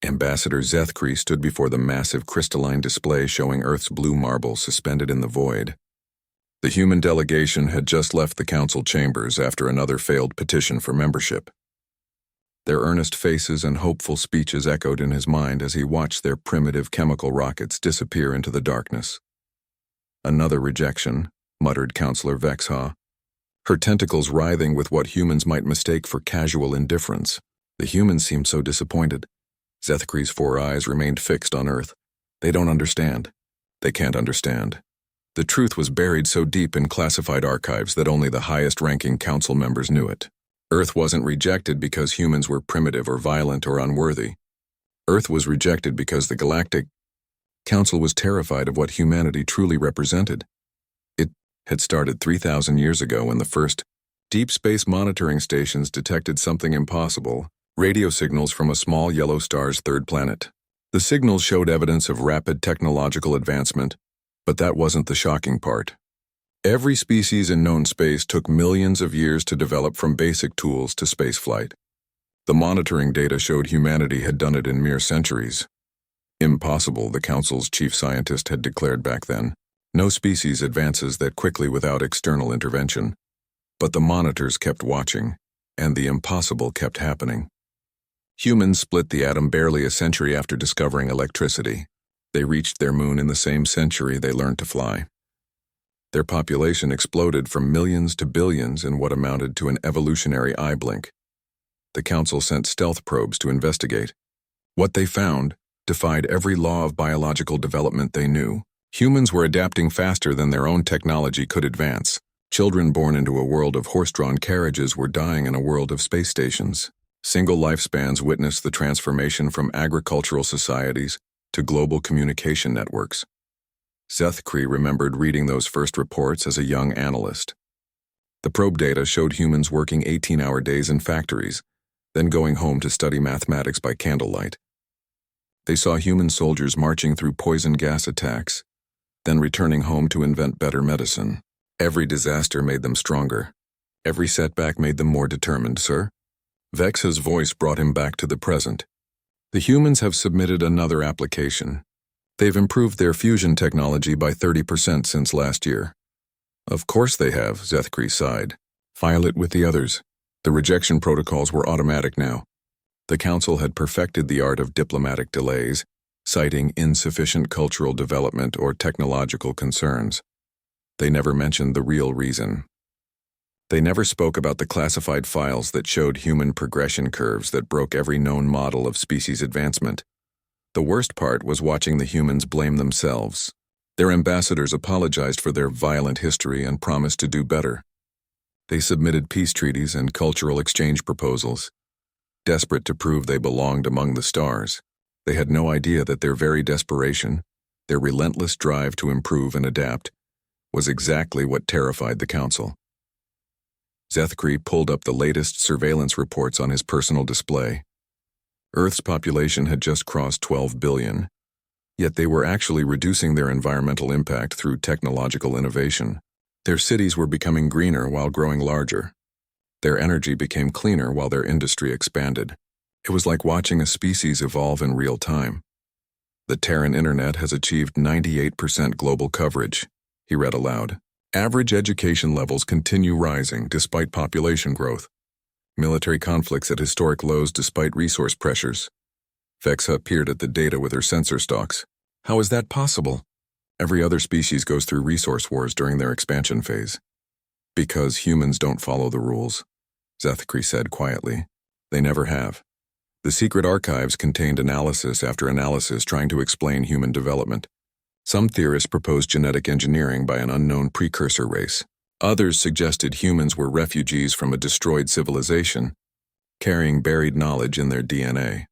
Ambassador Zethkri stood before the massive crystalline display showing Earth's blue marble suspended in the void. The human delegation had just left the council chambers after another failed petition for membership. Their earnest faces and hopeful speeches echoed in his mind as he watched their primitive chemical rockets disappear into the darkness. Another rejection, muttered Councillor Vexha, her tentacles writhing with what humans might mistake for casual indifference. The humans seemed so disappointed. Zethkri's 4 eyes remained fixed on Earth. They don't understand. They can't understand. The truth was buried so deep in classified archives that only the highest-ranking council members knew it. Earth wasn't rejected because humans were primitive or violent or unworthy. Earth was rejected because the Galactic Council was terrified of what humanity truly represented. It had started 3,000 years ago when the first deep space monitoring stations detected something impossible, radio signals from a small yellow star's third planet. The signals showed evidence of rapid technological advancement, but that wasn't the shocking part. Every species in known space took millions of years to develop, from basic tools to spaceflight. The monitoring data showed humanity had done it in mere centuries. Impossible, the Council's chief scientist had declared back then. No species advances that quickly without external intervention. But the monitors kept watching, and the impossible kept happening. Humans split the atom barely a century after discovering electricity. They reached their moon in the same century they learned to fly. Their population exploded from millions to billions in what amounted to an evolutionary eye blink. The Council sent stealth probes to investigate. What they found defied every law of biological development they knew. Humans were adapting faster than their own technology could advance. Children born into a world of horse-drawn carriages were dying in a world of space stations. Single lifespans witnessed the transformation from agricultural societies to global communication networks. Zethkri remembered reading those first reports as a young analyst. The probe data showed humans working 18-hour days in factories, then going home to study mathematics by candlelight. They saw human soldiers marching through poison gas attacks, then returning home to invent better medicine. Every disaster made them stronger. Every setback made them more determined, sir. Vex's voice brought him back to the present. The humans have submitted another application. They've improved their fusion technology by 30% since last year. Of course they have, Zethkri sighed. File it with the others. The rejection protocols were automatic now. The Council had perfected the art of diplomatic delays, citing insufficient cultural development or technological concerns. They never mentioned the real reason. They never spoke about the classified files that showed human progression curves that broke every known model of species advancement. The worst part was watching the humans blame themselves. Their ambassadors apologized for their violent history and promised to do better. They submitted peace treaties and cultural exchange proposals, desperate to prove they belonged among the stars. They had no idea that their very desperation, their relentless drive to improve and adapt, was exactly what terrified the Council. Zethkri pulled up the latest surveillance reports on his personal display. Earth's population had just crossed 12 billion, yet they were actually reducing their environmental impact through technological innovation. Their cities were becoming greener while growing larger. Their energy became cleaner while their industry expanded. It was like watching a species evolve in real time. The Terran internet has achieved 98% global coverage, he read aloud. Average education levels continue rising despite population growth. Military conflicts at historic lows despite resource pressures. Vexa peered at the data with her sensor stalks. How is that possible? Every other species goes through resource wars during their expansion phase. Because humans don't follow the rules, Zethkri said quietly. They never have. The secret archives contained analysis after analysis trying to explain human development. Some theorists proposed genetic engineering by an unknown precursor race. Others suggested humans were refugees from a destroyed civilization, carrying buried knowledge in their DNA.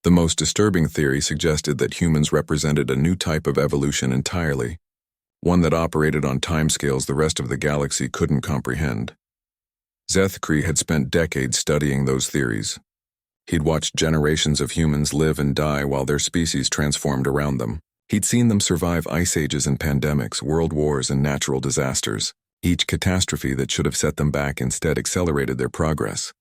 The most disturbing theory suggested that humans represented a new type of evolution entirely, one that operated on timescales the rest of the galaxy couldn't comprehend. Zethkri had spent decades studying those theories. He'd watched generations of humans live and die while their species transformed around them. He'd seen them survive ice ages and pandemics, world wars and natural disasters. Each catastrophe that should have set them back instead accelerated their progress.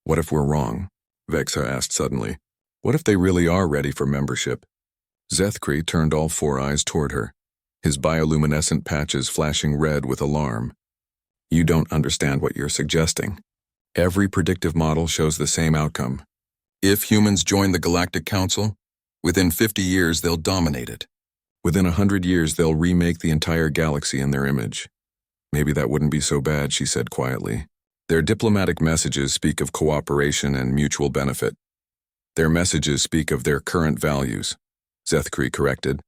What if we're wrong? Vexa asked suddenly. What if they really are ready for membership? Zethkri turned all four eyes toward her, his bioluminescent patches flashing red with alarm. You don't understand what you're suggesting. Every predictive model shows the same outcome. If humans join the Galactic Council, within 50 years they'll dominate it. Within 100 years they'll remake the entire galaxy in their image. Maybe that wouldn't be so bad, she said quietly. Their diplomatic messages speak of cooperation and mutual benefit. Their messages speak of their current values, Zethkri corrected.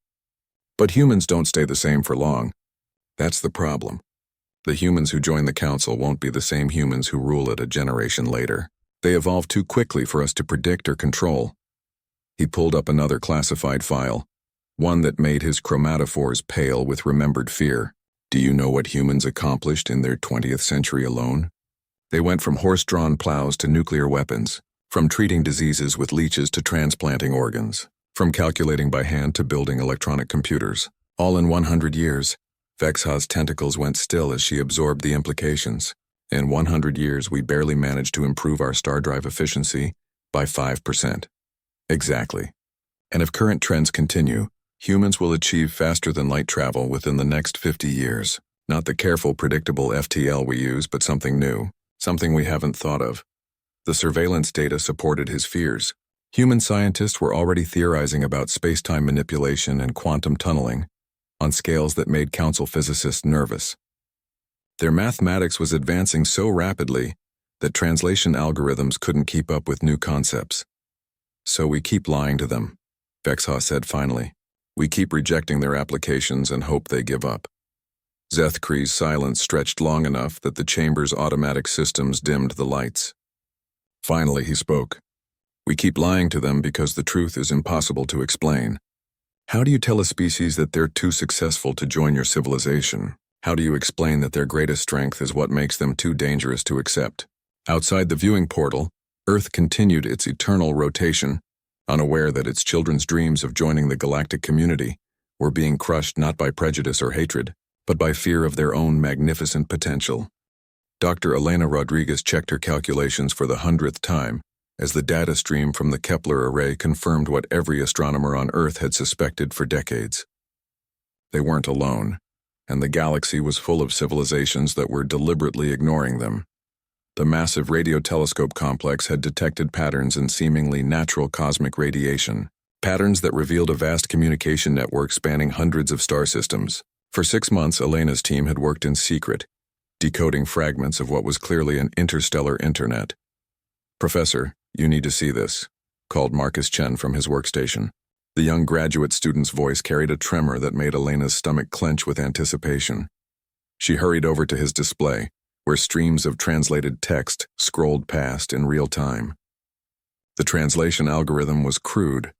But humans don't stay the same for long. That's the problem. The humans who join the council won't be the same humans who rule it a generation later. They evolve too quickly for us to predict or control. He pulled up another classified file, one that made his chromatophores pale with remembered fear. Do you know what humans accomplished in their 20th century alone? They went from horse-drawn plows to nuclear weapons, from treating diseases with leeches to transplanting organs, from calculating by hand to building electronic computers. All in 100 years. Vexha's tentacles went still as she absorbed the implications. In 100 years, we barely managed to improve our star drive efficiency by 5%. Exactly. And if current trends continue, humans will achieve faster-than-light travel within the next 50 years. Not the careful, predictable FTL we use, but something new, something we haven't thought of. The surveillance data supported his fears. Human scientists were already theorizing about space-time manipulation and quantum tunneling, on scales that made council physicists nervous. Their mathematics was advancing so rapidly that translation algorithms couldn't keep up with new concepts. So we keep lying to them, Vexha said finally. We keep rejecting their applications and hope they give up. Zethkri's silence stretched long enough that the chamber's automatic systems dimmed the lights. Finally he spoke. We keep lying to them because the truth is impossible to explain. How do you tell a species that they're too successful to join your civilization? How do you explain that their greatest strength is what makes them too dangerous to accept? Outside the viewing portal, Earth continued its eternal rotation, unaware that its children's dreams of joining the galactic community were being crushed not by prejudice or hatred, but by fear of their own magnificent potential. Dr. Elena Rodriguez checked her calculations for the 100th time, as the data stream from the Kepler array confirmed what every astronomer on Earth had suspected for decades. They weren't alone, and the galaxy was full of civilizations that were deliberately ignoring them. The massive radio telescope complex had detected patterns in seemingly natural cosmic radiation, patterns that revealed a vast communication network spanning hundreds of star systems. For 6 months, Elena's team had worked in secret, decoding fragments of what was clearly an interstellar internet. Professor, you need to see this, called Marcus Chen from his workstation. The young graduate student's voice carried a tremor that made Elena's stomach clench with anticipation. She hurried over to his display, where streams of translated text scrolled past in real time. The translation algorithm was crude,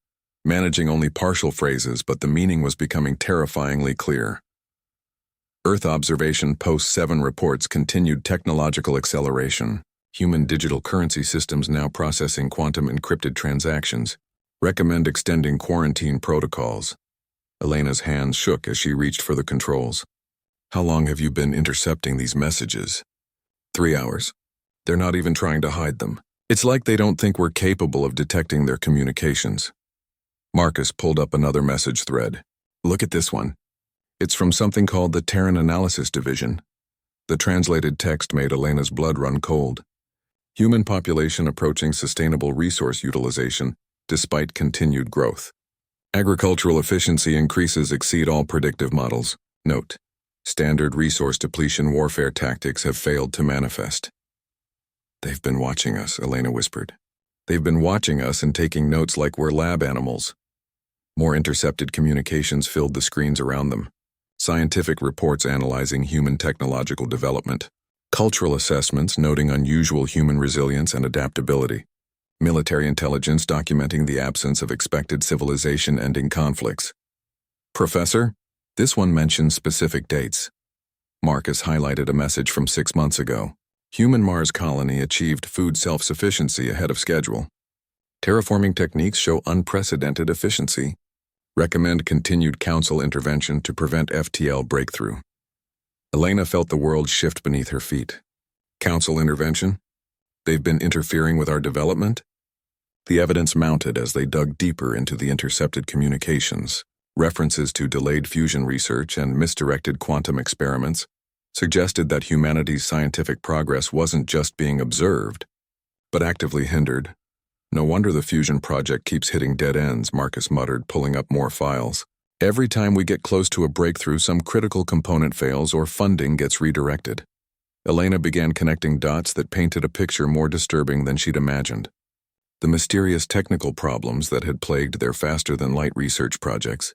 managing only partial phrases, but the meaning was becoming terrifyingly clear. Earth observation post-7 reports continued technological acceleration. Human digital currency systems now processing quantum encrypted transactions. Recommend extending quarantine protocols. Elena's hands shook as she reached for the controls. How long have you been intercepting these messages? 3 hours. They're not even trying to hide them. It's like they don't think we're capable of detecting their communications. Marcus pulled up another message thread. Look at this one. It's from something called the Terran Analysis Division. The translated text made Elena's blood run cold. Human population approaching sustainable resource utilization despite continued growth. Agricultural efficiency increases exceed all predictive models. Note: standard resource depletion warfare tactics have failed to manifest. They've been watching us, Elena whispered. They've been watching us and taking notes like we're lab animals. More intercepted communications filled the screens around them. Scientific reports analyzing human technological development. Cultural assessments noting unusual human resilience and adaptability. Military intelligence documenting the absence of expected civilization-ending conflicts. Professor, this one mentions specific dates. Marcus highlighted a message from 6 months ago. Human Mars colony achieved food self-sufficiency ahead of schedule. Terraforming techniques show unprecedented efficiency. Recommend continued council intervention to prevent FTL breakthrough. Elena felt the world shift beneath her feet. Council intervention? They've been interfering with our development? The evidence mounted as they dug deeper into the intercepted communications. References to delayed fusion research and misdirected quantum experiments suggested that humanity's scientific progress wasn't just being observed, but actively hindered. No wonder the fusion project keeps hitting dead ends, Marcus muttered, pulling up more files. Every time we get close to a breakthrough, some critical component fails or funding gets redirected. Elena began connecting dots that painted a picture more disturbing than she'd imagined. The mysterious technical problems that had plagued their faster-than-light research projects.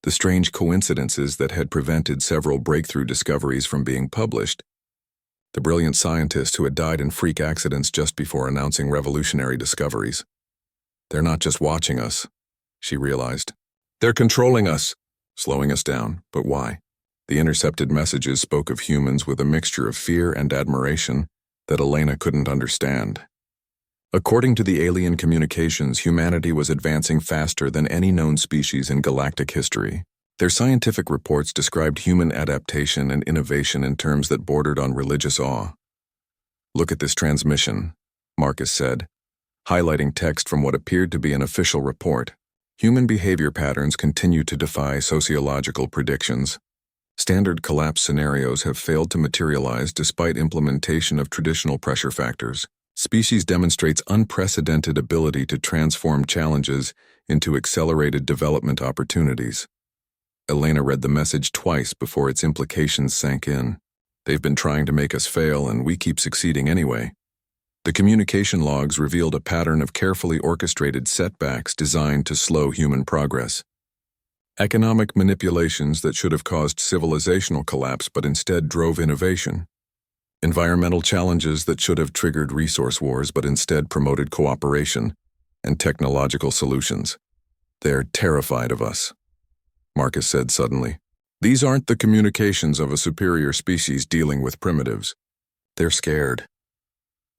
The strange coincidences that had prevented several breakthrough discoveries from being published. The brilliant scientists who had died in freak accidents just before announcing revolutionary discoveries. They're not just watching us, she realized. They're controlling us, slowing us down. But why? The intercepted messages spoke of humans with a mixture of fear and admiration that Elena couldn't understand. According to the alien communications, humanity was advancing faster than any known species in galactic history. Their scientific reports described human adaptation and innovation in terms that bordered on religious awe. Look at this transmission, Marcus said, highlighting text from what appeared to be an official report. Human behavior patterns continue to defy sociological predictions. Standard collapse scenarios have failed to materialize despite implementation of traditional pressure factors. Species demonstrates unprecedented ability to transform challenges into accelerated development opportunities. Elena read the message twice before its implications sank in. They've been trying to make us fail, and we keep succeeding anyway. The communication logs revealed a pattern of carefully orchestrated setbacks designed to slow human progress. Economic manipulations that should have caused civilizational collapse but instead drove innovation. Environmental challenges that should have triggered resource wars but instead promoted cooperation and technological solutions. They're terrified of us, Marcus said suddenly. These aren't the communications of a superior species dealing with primitives. They're scared.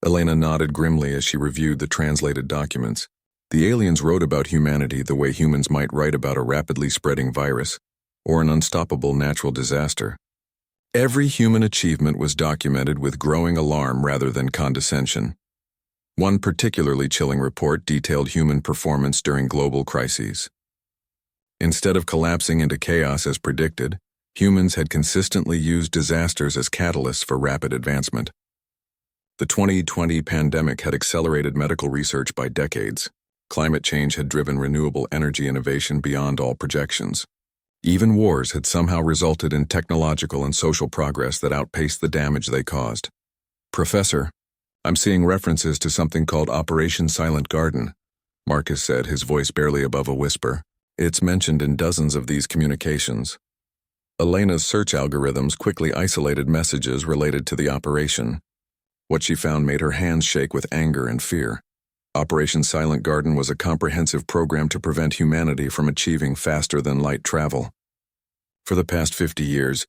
Elena nodded grimly as she reviewed the translated documents. The aliens wrote about humanity the way humans might write about a rapidly spreading virus or an unstoppable natural disaster. Every human achievement was documented with growing alarm rather than condescension. One particularly chilling report detailed human performance during global crises. Instead of collapsing into chaos as predicted, humans had consistently used disasters as catalysts for rapid advancement. The 2020 pandemic had accelerated medical research by decades. Climate change had driven renewable energy innovation beyond all projections. Even wars had somehow resulted in technological and social progress that outpaced the damage they caused. Professor, I'm seeing references to something called Operation Silent Garden, Marcus said, his voice barely above a whisper. It's mentioned in dozens of these communications. Elena's search algorithms quickly isolated messages related to the operation. What she found made her hands shake with anger and fear. Operation Silent Garden was a comprehensive program to prevent humanity from achieving faster-than-light travel. For the past 50 years,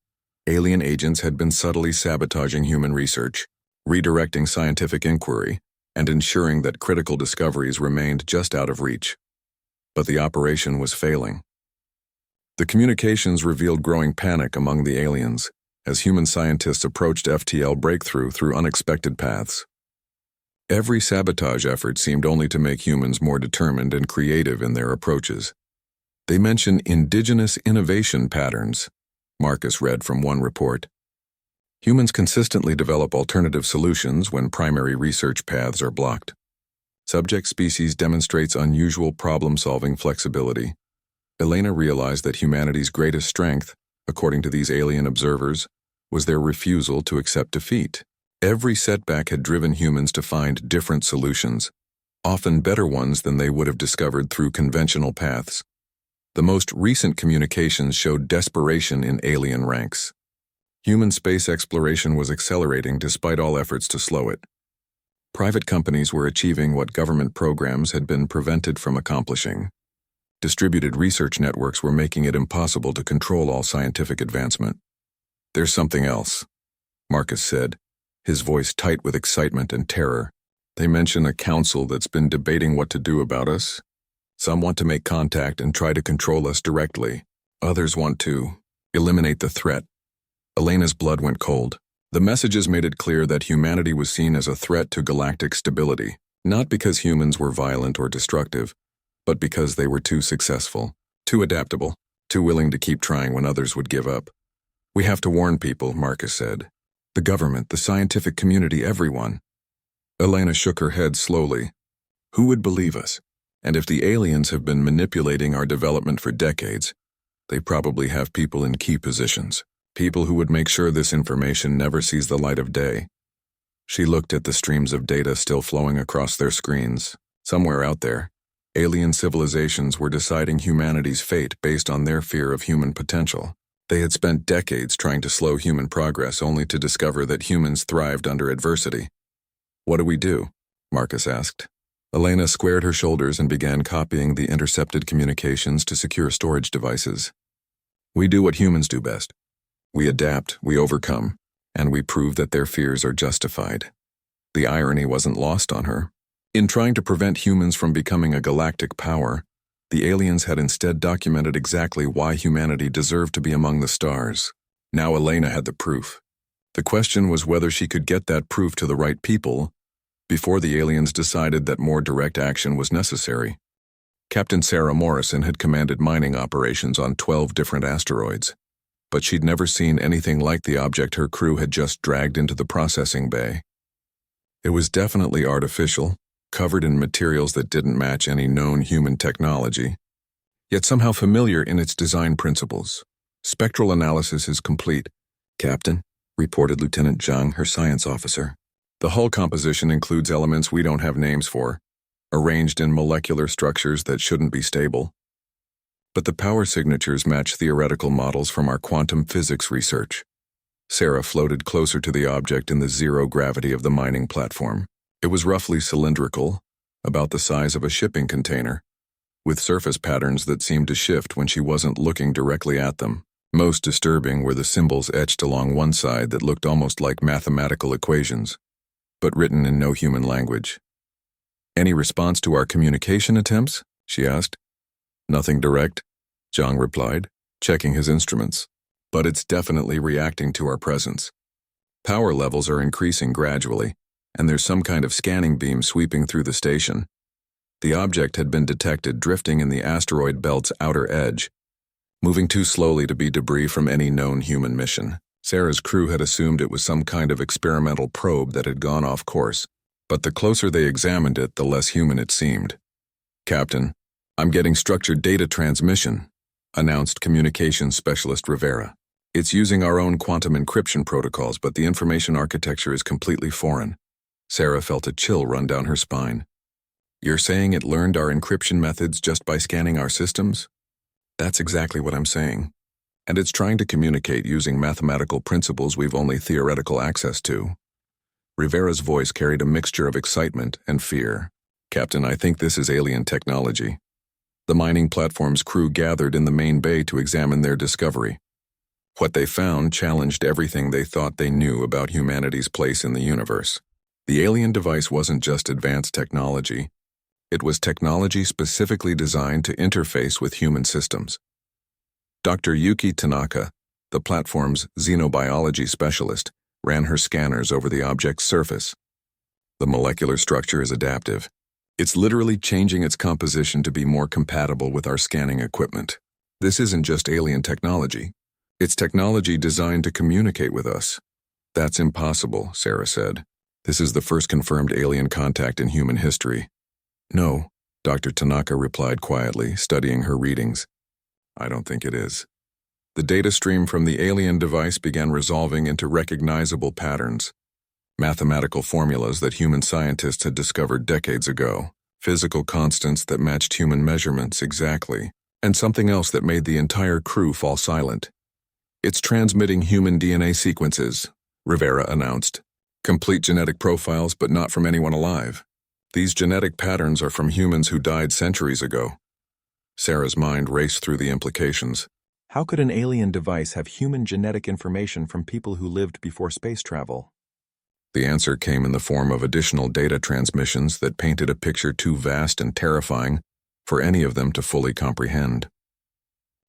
alien agents had been subtly sabotaging human research, redirecting scientific inquiry, and ensuring that critical discoveries remained just out of reach. But the operation was failing. The communications revealed growing panic among the aliens as human scientists approached FTL breakthrough through unexpected paths. Every sabotage effort seemed only to make humans more determined and creative in their approaches. They mention indigenous innovation patterns, Marcus read from one report. Humans consistently develop alternative solutions when primary research paths are blocked. Subject species demonstrates unusual problem-solving flexibility. Elena realized that humanity's greatest strength, according to these alien observers, was their refusal to accept defeat. Every setback had driven humans to find different solutions, often better ones than they would have discovered through conventional paths. The most recent communications showed desperation in alien ranks. Human space exploration was accelerating despite all efforts to slow it. Private companies were achieving what government programs had been prevented from accomplishing. Distributed research networks were making it impossible to control all scientific advancement. There's something else, Marcus said, his voice tight with excitement and terror. They mention a council that's been debating what to do about us. Some want to make contact and try to control us directly. Others want to eliminate the threat. Elena's blood went cold. The messages made it clear that humanity was seen as a threat to galactic stability. Not because humans were violent or destructive, but because they were too successful, too adaptable, too willing to keep trying when others would give up. We have to warn people, Marcus said. The government, the scientific community, everyone. Elena shook her head slowly. Who would believe us? And if the aliens have been manipulating our development for decades, they probably have people in key positions, people who would make sure this information never sees the light of day. She looked at the streams of data still flowing across their screens. Somewhere out there, alien civilizations were deciding humanity's fate based on their fear of human potential. They had spent decades trying to slow human progress only to discover that humans thrived under adversity. What do we do? Marcus asked. Elena squared her shoulders and began copying the intercepted communications to secure storage devices. We do what humans do best. We adapt, we overcome, and we prove that their fears are justified. The irony wasn't lost on her. In trying to prevent humans from becoming a galactic power, the aliens had instead documented exactly why humanity deserved to be among the stars. Now Elena had the proof. The question was whether she could get that proof to the right people before the aliens decided that more direct action was necessary. Captain Sarah Morrison had commanded mining operations on 12 different asteroids, but she'd never seen anything like the object her crew had just dragged into the processing bay. It was definitely artificial, covered in materials that didn't match any known human technology, yet somehow familiar in its design principles. Spectral analysis is complete, Captain, reported Lieutenant Zhang, her science officer. The hull composition includes elements we don't have names for, arranged in molecular structures that shouldn't be stable. But the power signatures match theoretical models from our quantum physics research. Sarah floated closer to the object in the zero gravity of the mining platform. It was roughly cylindrical, about the size of a shipping container, with surface patterns that seemed to shift when she wasn't looking directly at them. Most disturbing were the symbols etched along one side that looked almost like mathematical equations, but written in no human language. Any response to our communication attempts? She asked. Nothing direct, Zhang replied, checking his instruments. But it's definitely reacting to our presence. Power levels are increasing gradually, and there's some kind of scanning beam sweeping through the station. The object had been detected drifting in the asteroid belt's outer edge, moving too slowly to be debris from any known human mission. Sarah's crew had assumed it was some kind of experimental probe that had gone off course, but the closer they examined it, the less human it seemed. Captain, I'm getting structured data transmission, announced communications specialist Rivera. It's using our own quantum encryption protocols, but the information architecture is completely foreign. Sarah felt a chill run down her spine. You're saying it learned our encryption methods just by scanning our systems? That's exactly what I'm saying. And it's trying to communicate using mathematical principles we've only theoretical access to. Rivera's voice carried a mixture of excitement and fear. Captain, I think this is alien technology. The mining platform's crew gathered in the main bay to examine their discovery. What they found challenged everything they thought they knew about humanity's place in the universe. The alien device wasn't just advanced technology. It was technology specifically designed to interface with human systems. Dr. Yuki Tanaka, the platform's xenobiology specialist, ran her scanners over the object's surface. The molecular structure is adaptive. It's literally changing its composition to be more compatible with our scanning equipment. This isn't just alien technology. It's technology designed to communicate with us. That's impossible, Sarah said. This is the first confirmed alien contact in human history. No, Dr. Tanaka replied quietly, studying her readings. I don't think it is. The data stream from the alien device began resolving into recognizable patterns. Mathematical formulas that human scientists had discovered decades ago. Physical constants that matched human measurements exactly. And something else that made the entire crew fall silent. It's transmitting human DNA sequences, Rivera announced. Complete genetic profiles, but not from anyone alive. These genetic patterns are from humans who died centuries ago. Sarah's mind raced through the implications. How could an alien device have human genetic information from people who lived before space travel? The answer came in the form of additional data transmissions that painted a picture too vast and terrifying for any of them to fully comprehend.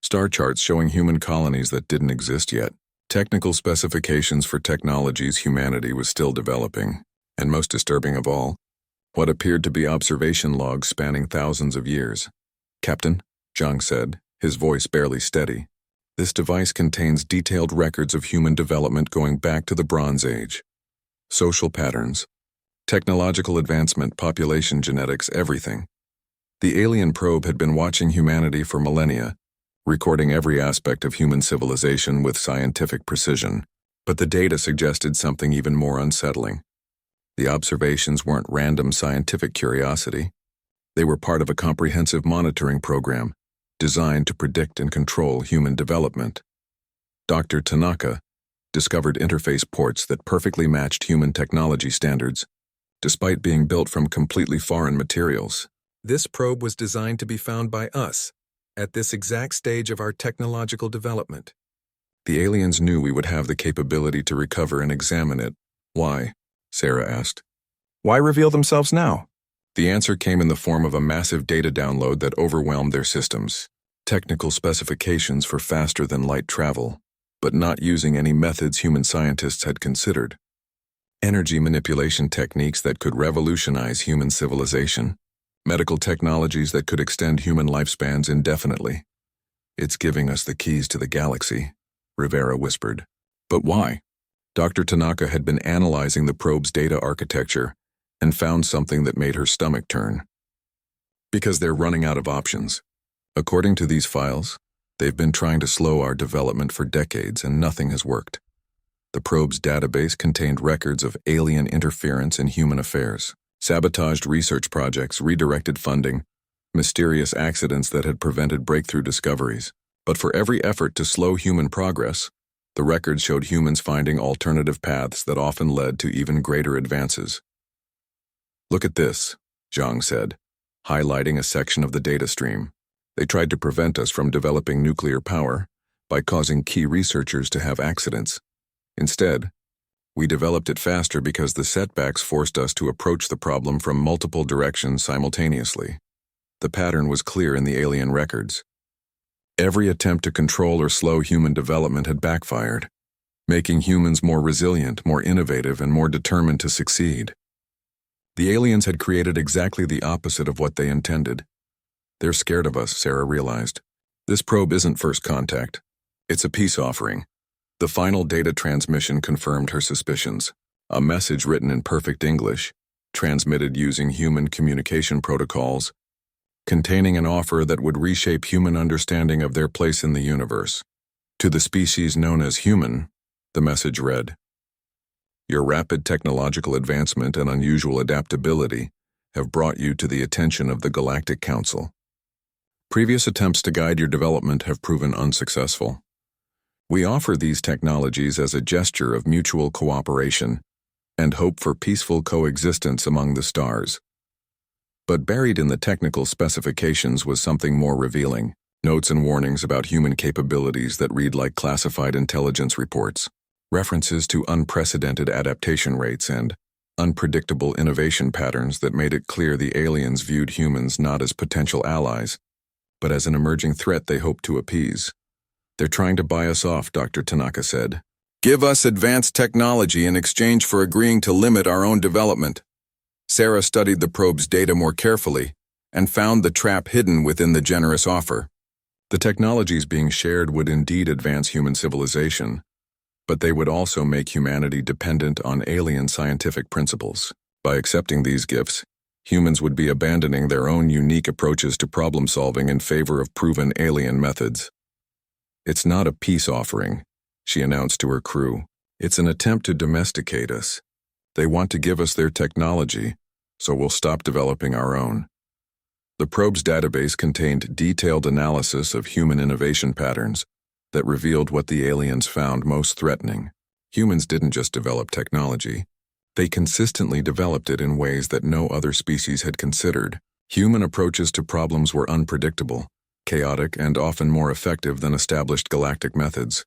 Star charts showing human colonies that didn't exist yet. Technical specifications for technologies humanity was still developing. And most disturbing of all, what appeared to be observation logs spanning thousands of years. "Captain," Zhang said, his voice barely steady, "this device contains detailed records of human development going back to the Bronze Age. Social patterns, technological advancement, population genetics, everything. The alien probe had been watching humanity for millennia, recording every aspect of human civilization with scientific precision. But the data suggested something even more unsettling. The observations weren't random scientific curiosity. They were part of a comprehensive monitoring program designed to predict and control human development. Dr. Tanaka discovered interface ports that perfectly matched human technology standards, despite being built from completely foreign materials. This probe was designed to be found by us, at this exact stage of our technological development. The aliens knew we would have the capability to recover and examine it. Why? Sarah asked. Why reveal themselves now? The answer came in the form of a massive data download that overwhelmed their systems. Technical specifications for faster-than-light travel, but not using any methods human scientists had considered. Energy manipulation techniques that could revolutionize human civilization. Medical technologies that could extend human lifespans indefinitely. It's giving us the keys to the galaxy, Rivera whispered. But why? Dr. Tanaka had been analyzing the probe's data architecture and found something that made her stomach turn. Because they're running out of options. According to these files, they've been trying to slow our development for decades and nothing has worked. The probe's database contained records of alien interference in human affairs, sabotaged research projects, redirected funding, mysterious accidents that had prevented breakthrough discoveries. But for every effort to slow human progress, the records showed humans finding alternative paths that often led to even greater advances. Look at this, Zhang said, highlighting a section of the data stream. They tried to prevent us from developing nuclear power by causing key researchers to have accidents. Instead, we developed it faster because the setbacks forced us to approach the problem from multiple directions simultaneously. The pattern was clear in the alien records. Every attempt to control or slow human development had backfired, making humans more resilient, more innovative, and more determined to succeed. The aliens had created exactly the opposite of what they intended. They're scared of us, Sarah realized. This probe isn't first contact. It's a peace offering. The final data transmission confirmed her suspicions. A message written in perfect English, transmitted using human communication protocols, containing an offer that would reshape human understanding of their place in the universe. To the species known as human, the message read, "Your rapid technological advancement and unusual adaptability have brought you to the attention of the Galactic Council. Previous attempts to guide your development have proven unsuccessful. We offer these technologies as a gesture of mutual cooperation and hope for peaceful coexistence among the stars." But buried in the technical specifications was something more revealing, notes and warnings about human capabilities that read like classified intelligence reports, references to unprecedented adaptation rates and unpredictable innovation patterns that made it clear the aliens viewed humans not as potential allies, but as an emerging threat they hoped to appease. "They're trying to buy us off," Dr. Tanaka said. "Give us advanced technology in exchange for agreeing to limit our own development." Sarah studied the probe's data more carefully and found the trap hidden within the generous offer. The technologies being shared would indeed advance human civilization, but they would also make humanity dependent on alien scientific principles. By accepting these gifts, humans would be abandoning their own unique approaches to problem-solving in favor of proven alien methods. "It's not a peace offering," she announced to her crew. "It's an attempt to domesticate us. They want to give us their technology, so we'll stop developing our own." The probe's database contained detailed analysis of human innovation patterns that revealed what the aliens found most threatening. Humans didn't just develop technology. They consistently developed it in ways that no other species had considered. Human approaches to problems were unpredictable, chaotic, and often more effective than established galactic methods.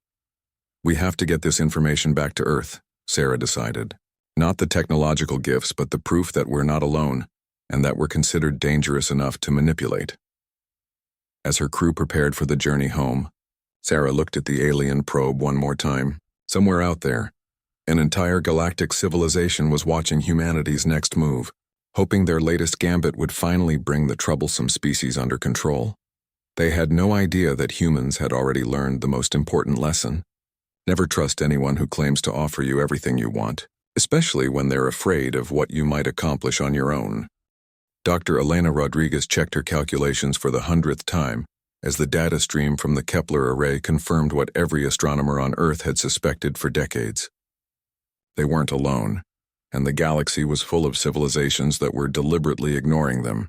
"We have to get this information back to Earth," Sarah decided. "Not the technological gifts, but the proof that we're not alone, and that we're considered dangerous enough to manipulate." As her crew prepared for the journey home, Sarah looked at the alien probe one more time. Somewhere out there, an entire galactic civilization was watching humanity's next move. hoping their latest gambit would finally bring the troublesome species under control. They had no idea that humans had already learned the most important lesson. Never trust anyone who claims to offer you everything you want, especially when they're afraid of what you might accomplish on your own. Dr. Elena Rodriguez checked her calculations for the 100th time, as the data stream from the Kepler array confirmed what every astronomer on Earth had suspected for decades. They weren't alone, and the galaxy was full of civilizations that were deliberately ignoring them.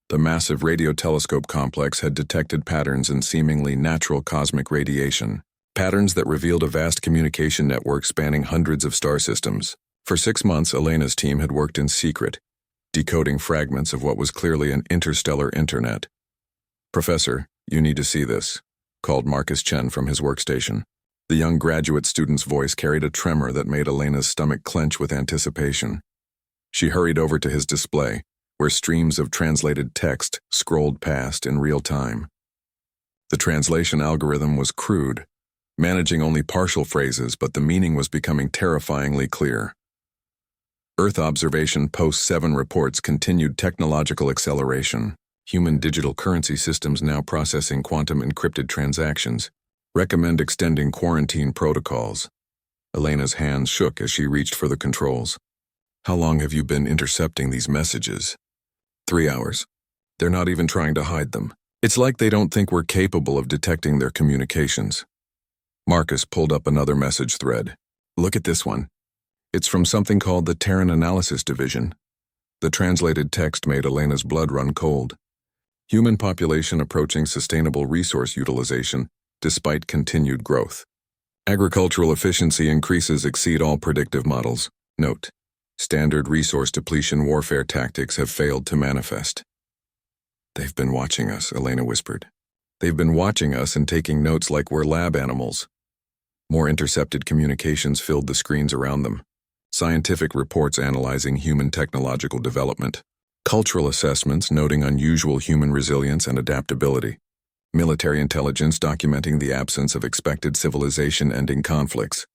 The massive radio telescope complex had detected patterns in seemingly natural cosmic radiation, patterns that revealed a vast communication network spanning hundreds of star systems. For 6 months, Elena's team had worked in secret, decoding fragments of what was clearly an interstellar internet. "Professor, you need to see this," called Marcus Chen from his workstation. The young graduate student's voice carried a tremor that made Elena's stomach clench with anticipation. She hurried over to his display, where streams of translated text scrolled past in real time. The translation algorithm was crude, managing only partial phrases, but the meaning was becoming terrifyingly clear. Earth observation post-7 reports continued technological acceleration. Human digital currency systems now processing quantum encrypted transactions. Recommend extending quarantine protocols. Elena's hands shook as she reached for the controls. "How long have you been intercepting these messages?" 3 hours. They're not even trying to hide them. It's like they don't think we're capable of detecting their communications. Marcus pulled up another message thread. "Look at this one. It's from something called the Terran Analysis Division." The translated text made Elena's blood run cold. Human population approaching sustainable resource utilization despite continued growth. Agricultural efficiency increases exceed all predictive models. Note: standard resource depletion warfare tactics have failed to manifest. "They've been watching us," Elena whispered. "They've been watching us and taking notes like we're lab animals." More intercepted communications filled the screens around them. Scientific reports analyzing human technological development. Cultural assessments noting unusual human resilience and adaptability. Military intelligence documenting the absence of expected civilization-ending conflicts.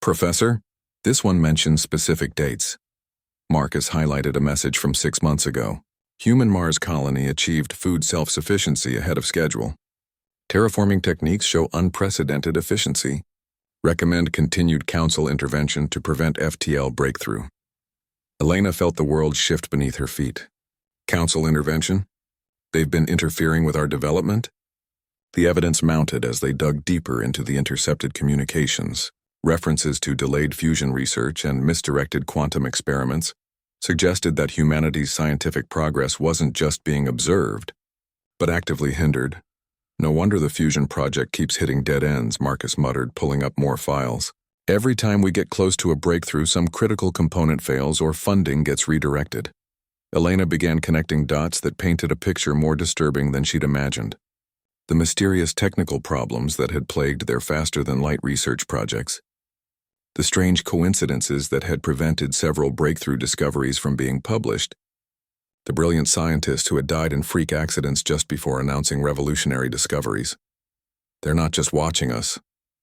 "Professor, this one mentions specific dates." Marcus highlighted a message from 6 months ago. Human Mars colony achieved food self-sufficiency ahead of schedule. Terraforming techniques show unprecedented efficiency. Recommend continued council intervention to prevent FTL breakthrough. Elena felt the world shift beneath her feet. Council intervention? They've been interfering with our development? The evidence mounted as they dug deeper into the intercepted communications. References to delayed fusion research and misdirected quantum experiments suggested that humanity's scientific progress wasn't just being observed, but actively hindered. "No wonder the fusion project keeps hitting dead ends," Marcus muttered, pulling up more files. "Every time we get close to a breakthrough, some critical component fails or funding gets redirected." Elena began connecting dots that painted a picture more disturbing than she'd imagined. The mysterious technical problems that had plagued their faster-than-light research projects. The strange coincidences that had prevented several breakthrough discoveries from being published. The brilliant scientists who had died in freak accidents just before announcing revolutionary discoveries. "They're not just watching us,"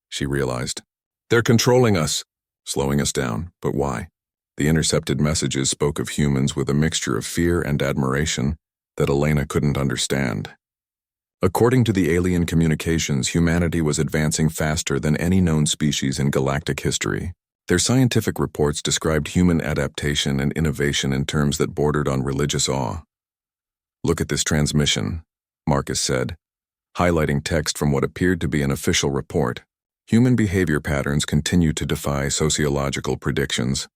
she realized. "They're controlling us," slowing us down. But why? The intercepted messages spoke of humans with a mixture of fear and admiration that Elena couldn't understand. According to the alien communications, humanity was advancing faster than any known species in galactic history. Their scientific reports described human adaptation and innovation in terms that bordered on religious awe. "Look at this transmission," Marcus said, highlighting text from what appeared to be an official report. "Human behavior patterns continue to defy sociological predictions.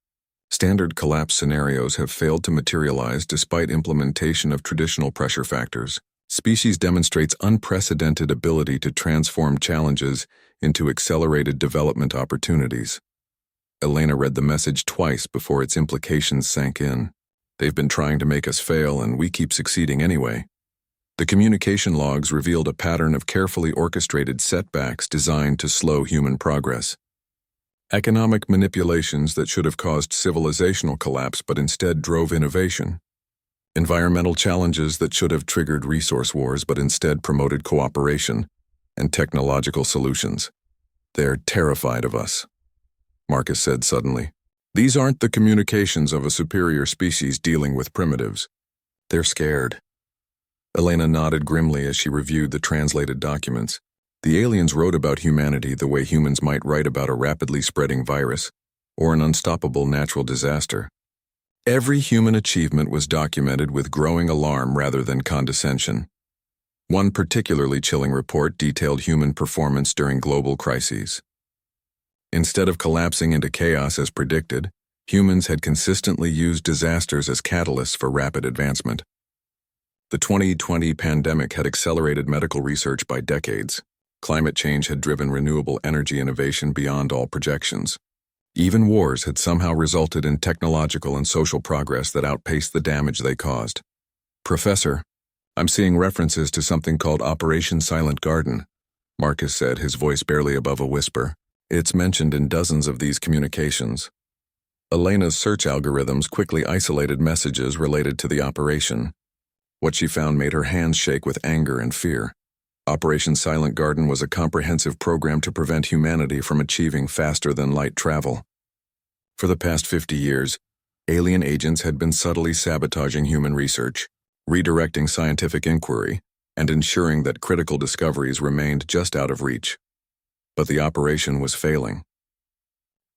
Standard collapse scenarios have failed to materialize despite implementation of traditional pressure factors. Species demonstrates unprecedented ability to transform challenges into accelerated development opportunities." Elena read the message twice before its implications sank in. "They've been trying to make us fail, and we keep succeeding anyway." The communication logs revealed a pattern of carefully orchestrated setbacks designed to slow human progress. Economic manipulations that should have caused civilizational collapse but instead drove innovation. Environmental challenges that should have triggered resource wars but instead promoted cooperation. And technological solutions. "They're terrified of us," Marcus said suddenly. These aren't the communications of a superior species dealing with primitives. They're scared. Elena nodded grimly as she reviewed the translated documents. The aliens wrote about humanity the way humans might write about a rapidly spreading virus or an unstoppable natural disaster. Every human achievement was documented with growing alarm rather than condescension. One particularly chilling report detailed human performance during global crises. Instead of collapsing into chaos as predicted, humans had consistently used disasters as catalysts for rapid advancement. The 2020 pandemic had accelerated medical research by decades. Climate change had driven renewable energy innovation beyond all projections. Even wars had somehow resulted in technological and social progress that outpaced the damage they caused. Professor, I'm seeing references to something called Operation Silent Garden, Marcus said, his voice barely above a whisper. It's mentioned in dozens of these communications. Elena's search algorithms quickly isolated messages related to the operation. What she found made her hands shake with anger and fear. Operation Silent Garden was a comprehensive program to prevent humanity from achieving faster-than-light travel. For the past 50 years, alien agents had been subtly sabotaging human research, redirecting scientific inquiry, and ensuring that critical discoveries remained just out of reach. But the operation was failing.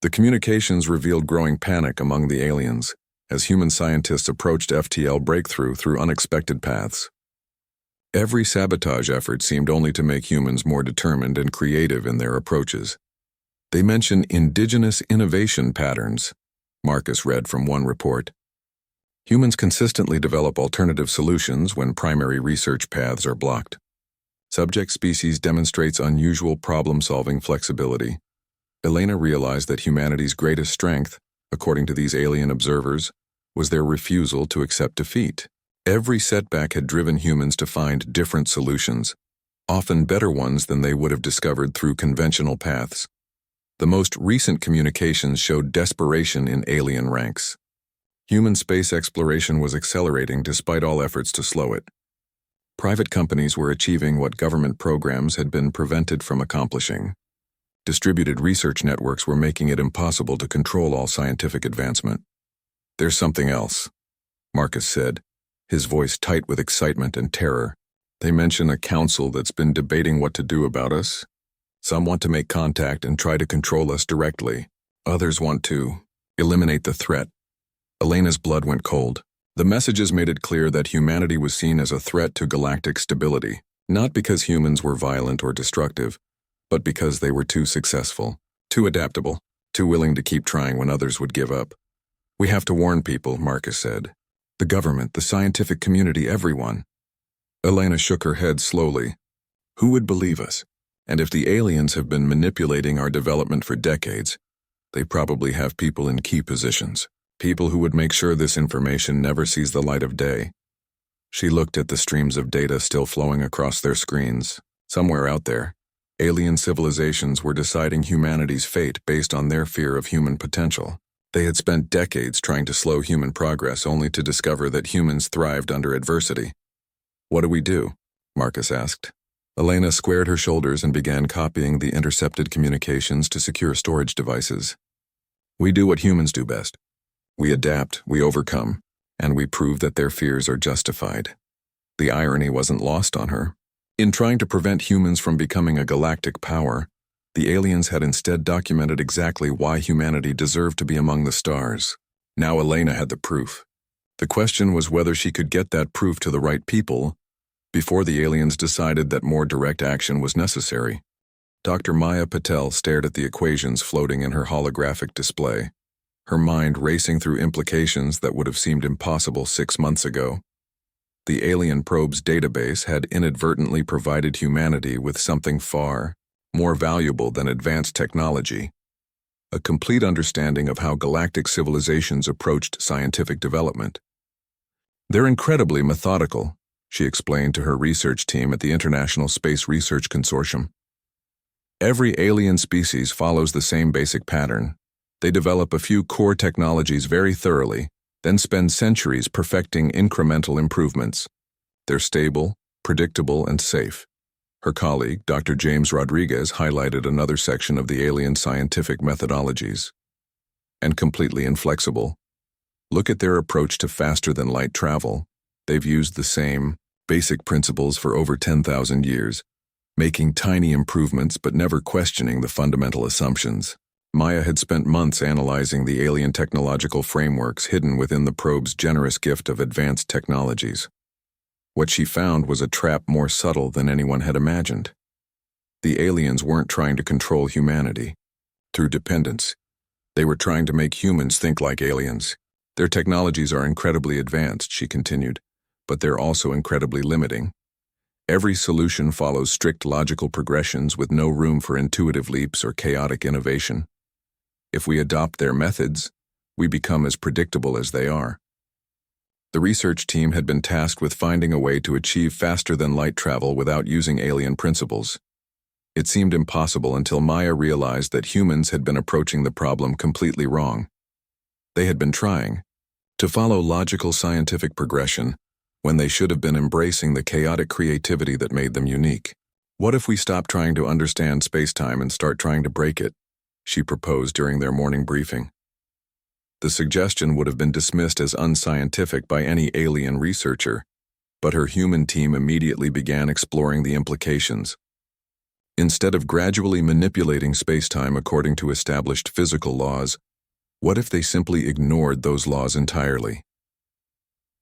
The communications revealed growing panic among the aliens as human scientists approached FTL breakthrough through unexpected paths. Every sabotage effort seemed only to make humans more determined and creative in their approaches. They mention indigenous innovation patterns, Marcus read from one report. Humans consistently develop alternative solutions when primary research paths are blocked. Subject species demonstrates unusual problem-solving flexibility. Elena realized that humanity's greatest strength, according to these alien observers, was their refusal to accept defeat. Every setback had driven humans to find different solutions, often better ones than they would have discovered through conventional paths. The most recent communications showed desperation in alien ranks. Human space exploration was accelerating despite all efforts to slow it. Private companies were achieving what government programs had been prevented from accomplishing. Distributed research networks were making it impossible to control all scientific advancement. There's something else, Marcus said, his voice tight with excitement and terror. They mention a council that's been debating what to do about us. Some want to make contact and try to control us directly. Others want to eliminate the threat. Elena's blood went cold. The messages made it clear that humanity was seen as a threat to galactic stability, not because humans were violent or destructive, but because they were too successful, too adaptable, too willing to keep trying when others would give up. We have to warn people, Marcus said. The government, the scientific community, everyone. Elena shook her head slowly. Who would believe us? And if the aliens have been manipulating our development for decades, they probably have people in key positions. People who would make sure this information never sees the light of day. She looked at the streams of data still flowing across their screens. Somewhere out there, alien civilizations were deciding humanity's fate based on their fear of human potential. They had spent decades trying to slow human progress only to discover that humans thrived under adversity. What do we do? Marcus asked. Elena squared her shoulders and began copying the intercepted communications to secure storage devices. We do what humans do best. We adapt, we overcome, and we prove that their fears are justified. The irony wasn't lost on her. In trying to prevent humans from becoming a galactic power, the aliens had instead documented exactly why humanity deserved to be among the stars. Now Elena had the proof. The question was whether she could get that proof to the right people before the aliens decided that more direct action was necessary. Dr. Maya Patel stared at the equations floating in her holographic display, her mind racing through implications that would have seemed impossible 6 months ago. The alien probe's database had inadvertently provided humanity with something far more valuable than advanced technology, a complete understanding of how galactic civilizations approached scientific development. They're incredibly methodical, she explained to her research team at the International Space Research Consortium. Every alien species follows the same basic pattern. They develop a few core technologies very thoroughly, then spend centuries perfecting incremental improvements. They're stable, predictable, and safe. Her colleague, Dr. James Rodriguez, highlighted another section of the alien scientific methodologies. and completely inflexible. Look at their approach to faster-than-light travel. They've used the same basic principles for over 10,000 years, making tiny improvements but never questioning the fundamental assumptions. Maya had spent months analyzing the alien technological frameworks hidden within the probe's generous gift of advanced technologies. What she found was a trap more subtle than anyone had imagined. The aliens weren't trying to control humanity through dependence. They were trying to make humans think like aliens. Their technologies are incredibly advanced, she continued, but they're also incredibly limiting. Every solution follows strict logical progressions with no room for intuitive leaps or chaotic innovation. If we adopt their methods, we become as predictable as they are. The research team had been tasked with finding a way to achieve faster-than-light travel without using alien principles. It seemed impossible until Maya realized that humans had been approaching the problem completely wrong. They had been trying to follow logical scientific progression when they should have been embracing the chaotic creativity that made them unique. What if we stop trying to understand space-time and start trying to break it? She proposed during their morning briefing. The suggestion would have been dismissed as unscientific by any alien researcher, but her human team immediately began exploring the implications. Instead of gradually manipulating space-time according to established physical laws, what if they simply ignored those laws entirely?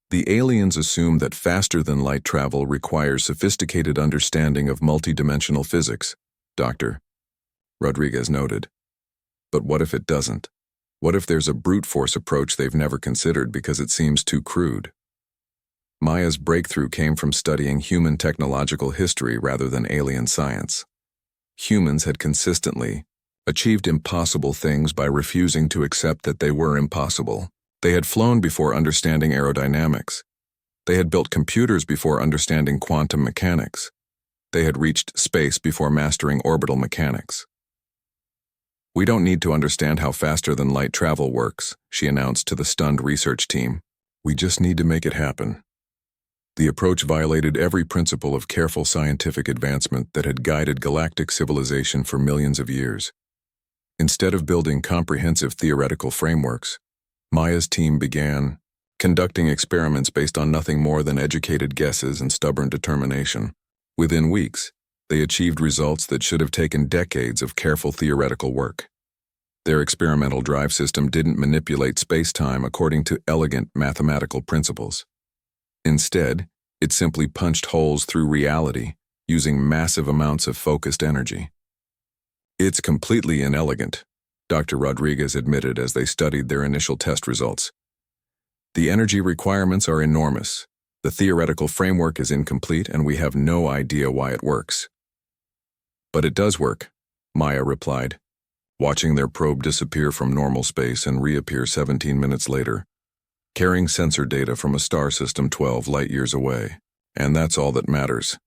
The aliens assume that faster-than-light travel requires sophisticated understanding of multidimensional physics, Dr. Rodriguez noted. But what if it doesn't? What if there's a brute force approach they've never considered because it seems too crude? Maya's breakthrough came from studying human technological history rather than alien science. Humans had consistently achieved impossible things by refusing to accept that they were impossible. They had flown before understanding aerodynamics. They had built computers before understanding quantum mechanics. They had reached space before mastering orbital mechanics. "We don't need to understand how faster-than-light travel works," she announced to the stunned research team. "We just need to make it happen." The approach violated every principle of careful scientific advancement that had guided galactic civilization for millions of years. Instead of building comprehensive theoretical frameworks, Maya's team began conducting experiments based on nothing more than educated guesses and stubborn determination. Within weeks, they achieved results that should have taken decades of careful theoretical work. Their experimental drive system didn't manipulate space-time according to elegant mathematical principles. Instead, it simply punched holes through reality using massive amounts of focused energy. "It's completely inelegant," Dr. Rodriguez admitted as they studied their initial test results. "The energy requirements are enormous. The theoretical framework is incomplete, and we have no idea why it works." "But it does work," Maya replied, watching their probe disappear from normal space and reappear 17 minutes later, carrying sensor data from a star system 12 light-years away. And that's all that matters.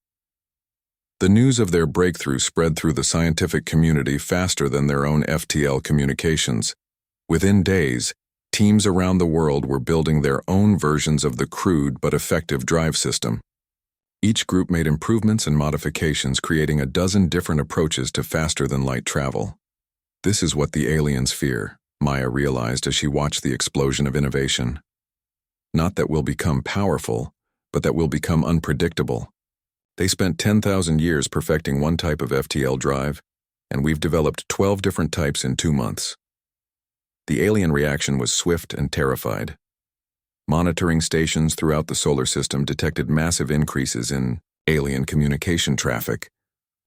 The news of their breakthrough spread through the scientific community faster than their own FTL communications. Within days, teams around the world were building their own versions of the crude but effective drive system. Each group made improvements and modifications, creating a dozen different approaches to faster-than-light travel. This is what the aliens fear, Maya realized as she watched the explosion of innovation. Not that we'll become powerful, but that we'll become unpredictable. They spent 10,000 years perfecting one type of FTL drive, and we've developed 12 different types in 2 months. The alien reaction was swift and terrified. Monitoring stations throughout the solar system detected massive increases in alien communication traffic,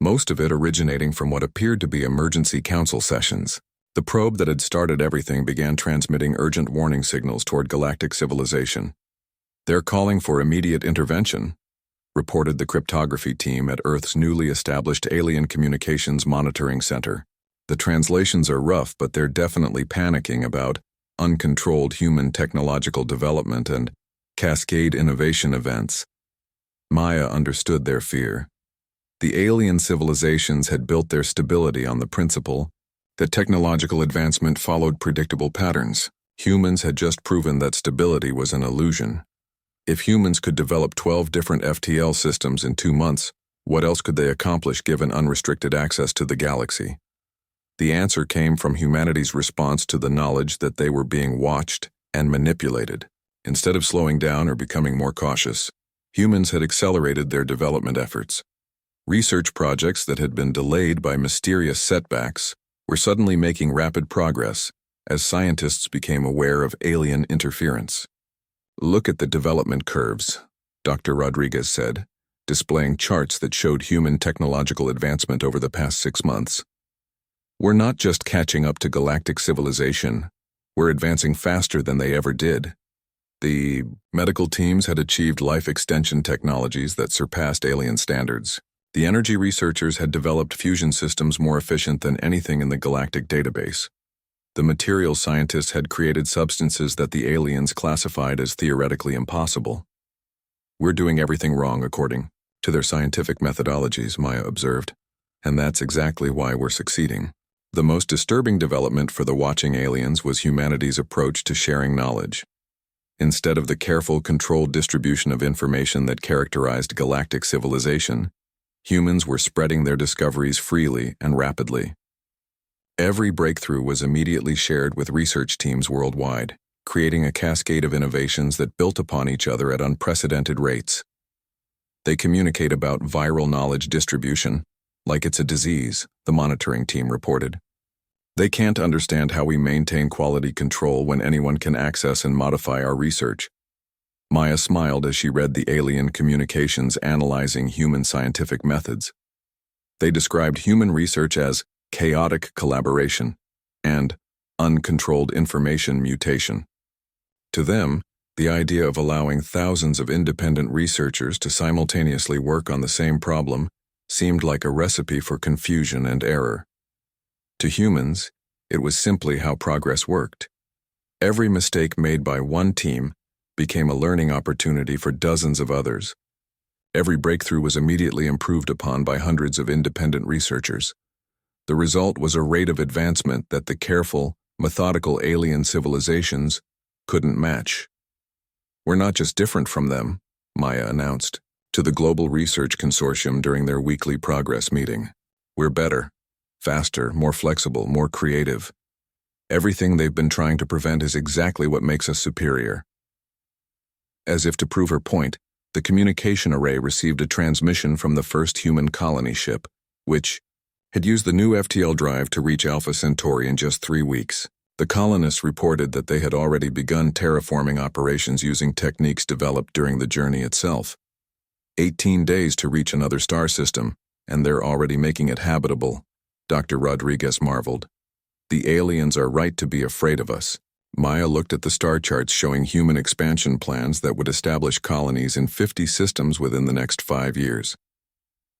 most of it originating from what appeared to be emergency council sessions. The probe that had started everything began transmitting urgent warning signals toward galactic civilization. "They're calling for immediate intervention," reported the cryptography team at Earth's newly established Alien Communications Monitoring Center. The translations are rough, but they're definitely panicking about uncontrolled human technological development and cascade innovation events. Maya understood their fear. The alien civilizations had built their stability on the principle that technological advancement followed predictable patterns. Humans had just proven that stability was an illusion. If humans could develop 12 different FTL systems in 2 months, what else could they accomplish given unrestricted access to the galaxy? The answer came from humanity's response to the knowledge that they were being watched and manipulated. Instead of slowing down or becoming more cautious, humans had accelerated their development efforts. Research projects that had been delayed by mysterious setbacks were suddenly making rapid progress as scientists became aware of alien interference. "Look at the development curves," Dr. Rodriguez said, displaying charts that showed human technological advancement over the past 6 months. "We're not just catching up to galactic civilization, we're advancing faster than they ever did." The medical teams had achieved life extension technologies that surpassed alien standards. The energy researchers had developed fusion systems more efficient than anything in the galactic database. The materials scientists had created substances that the aliens classified as theoretically impossible. "We're doing everything wrong according to their scientific methodologies," Maya observed, "and that's exactly why we're succeeding." The most disturbing development for the watching aliens was humanity's approach to sharing knowledge. Instead of the careful, controlled distribution of information that characterized galactic civilization, humans were spreading their discoveries freely and rapidly. Every breakthrough was immediately shared with research teams worldwide, creating a cascade of innovations that built upon each other at unprecedented rates. They communicate about viral knowledge distribution, like it's a disease, the monitoring team reported. "They can't understand how we maintain quality control when anyone can access and modify our research." Maya smiled as she read the alien communications analyzing human scientific methods. They described human research as chaotic collaboration and uncontrolled information mutation. To them, the idea of allowing thousands of independent researchers to simultaneously work on the same problem seemed like a recipe for confusion and error. To humans, it was simply how progress worked. Every mistake made by one team became a learning opportunity for dozens of others. Every breakthrough was immediately improved upon by hundreds of independent researchers. The result was a rate of advancement that the careful, methodical alien civilizations couldn't match. "We're not just different from them," Maya announced to the Global Research Consortium during their weekly progress meeting. "We're better, faster, more flexible, more creative. Everything they've been trying to prevent is exactly what makes us superior." As if to prove her point, the communication array received a transmission from the first human colony ship, which had used the new FTL drive to reach Alpha Centauri in just 3 weeks. The colonists reported that they had already begun terraforming operations using techniques developed during the journey itself. 18 days to reach another star system, and they're already making it habitable, Dr. Rodriguez marveled. "The aliens are right to be afraid of us." Maya looked at the star charts showing human expansion plans that would establish colonies in 50 systems within the next 5 years.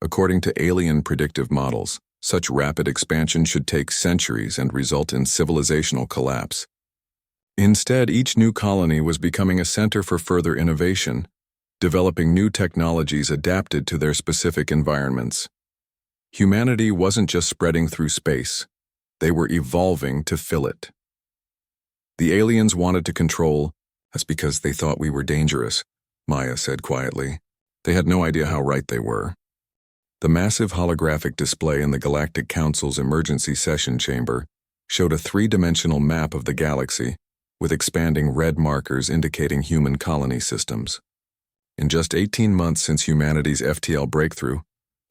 According to alien predictive models, such rapid expansion should take centuries and result in civilizational collapse. Instead, each new colony was becoming a center for further innovation, developing new technologies adapted to their specific environments. Humanity wasn't just spreading through space, they were evolving to fill it. "The aliens wanted to control us because they thought we were dangerous," Maya said quietly. They had no idea how right they were. The massive holographic display in the Galactic Council's emergency session chamber showed a 3-dimensional map of the galaxy, with expanding red markers indicating human colony systems. In just 18 months since humanity's FTL breakthrough,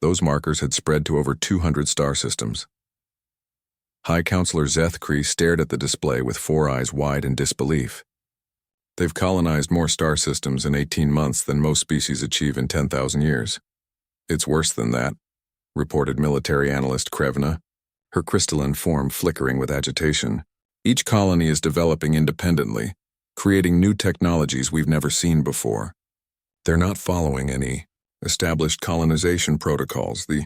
those markers had spread to over 200 star systems. High Counselor Zethkri stared at the display with 4 eyes wide in disbelief. "They've colonized more star systems in 18 months than most species achieve in 10,000 years. "It's worse than that," reported military analyst Krevna, her crystalline form flickering with agitation. "Each colony is developing independently, creating new technologies we've never seen before. They're not following any established colonization protocols." The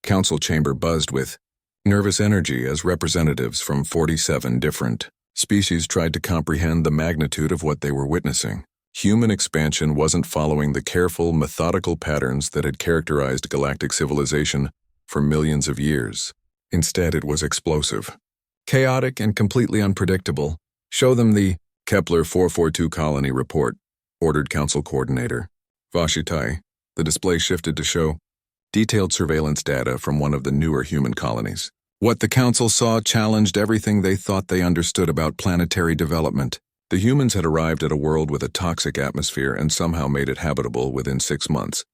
council chamber buzzed with nervous energy as representatives from 47 different species tried to comprehend the magnitude of what they were witnessing. Human expansion wasn't following the careful, methodical patterns that had characterized galactic civilization for millions of years. Instead, it was explosive, chaotic, and completely unpredictable. "Show them the Kepler 442 colony report," ordered Council Coordinator Vashitai. The display shifted to show detailed surveillance data from one of the newer human colonies. What the council saw challenged everything they thought they understood about planetary development. The humans had arrived at a world with a toxic atmosphere and somehow made it habitable within 6 months.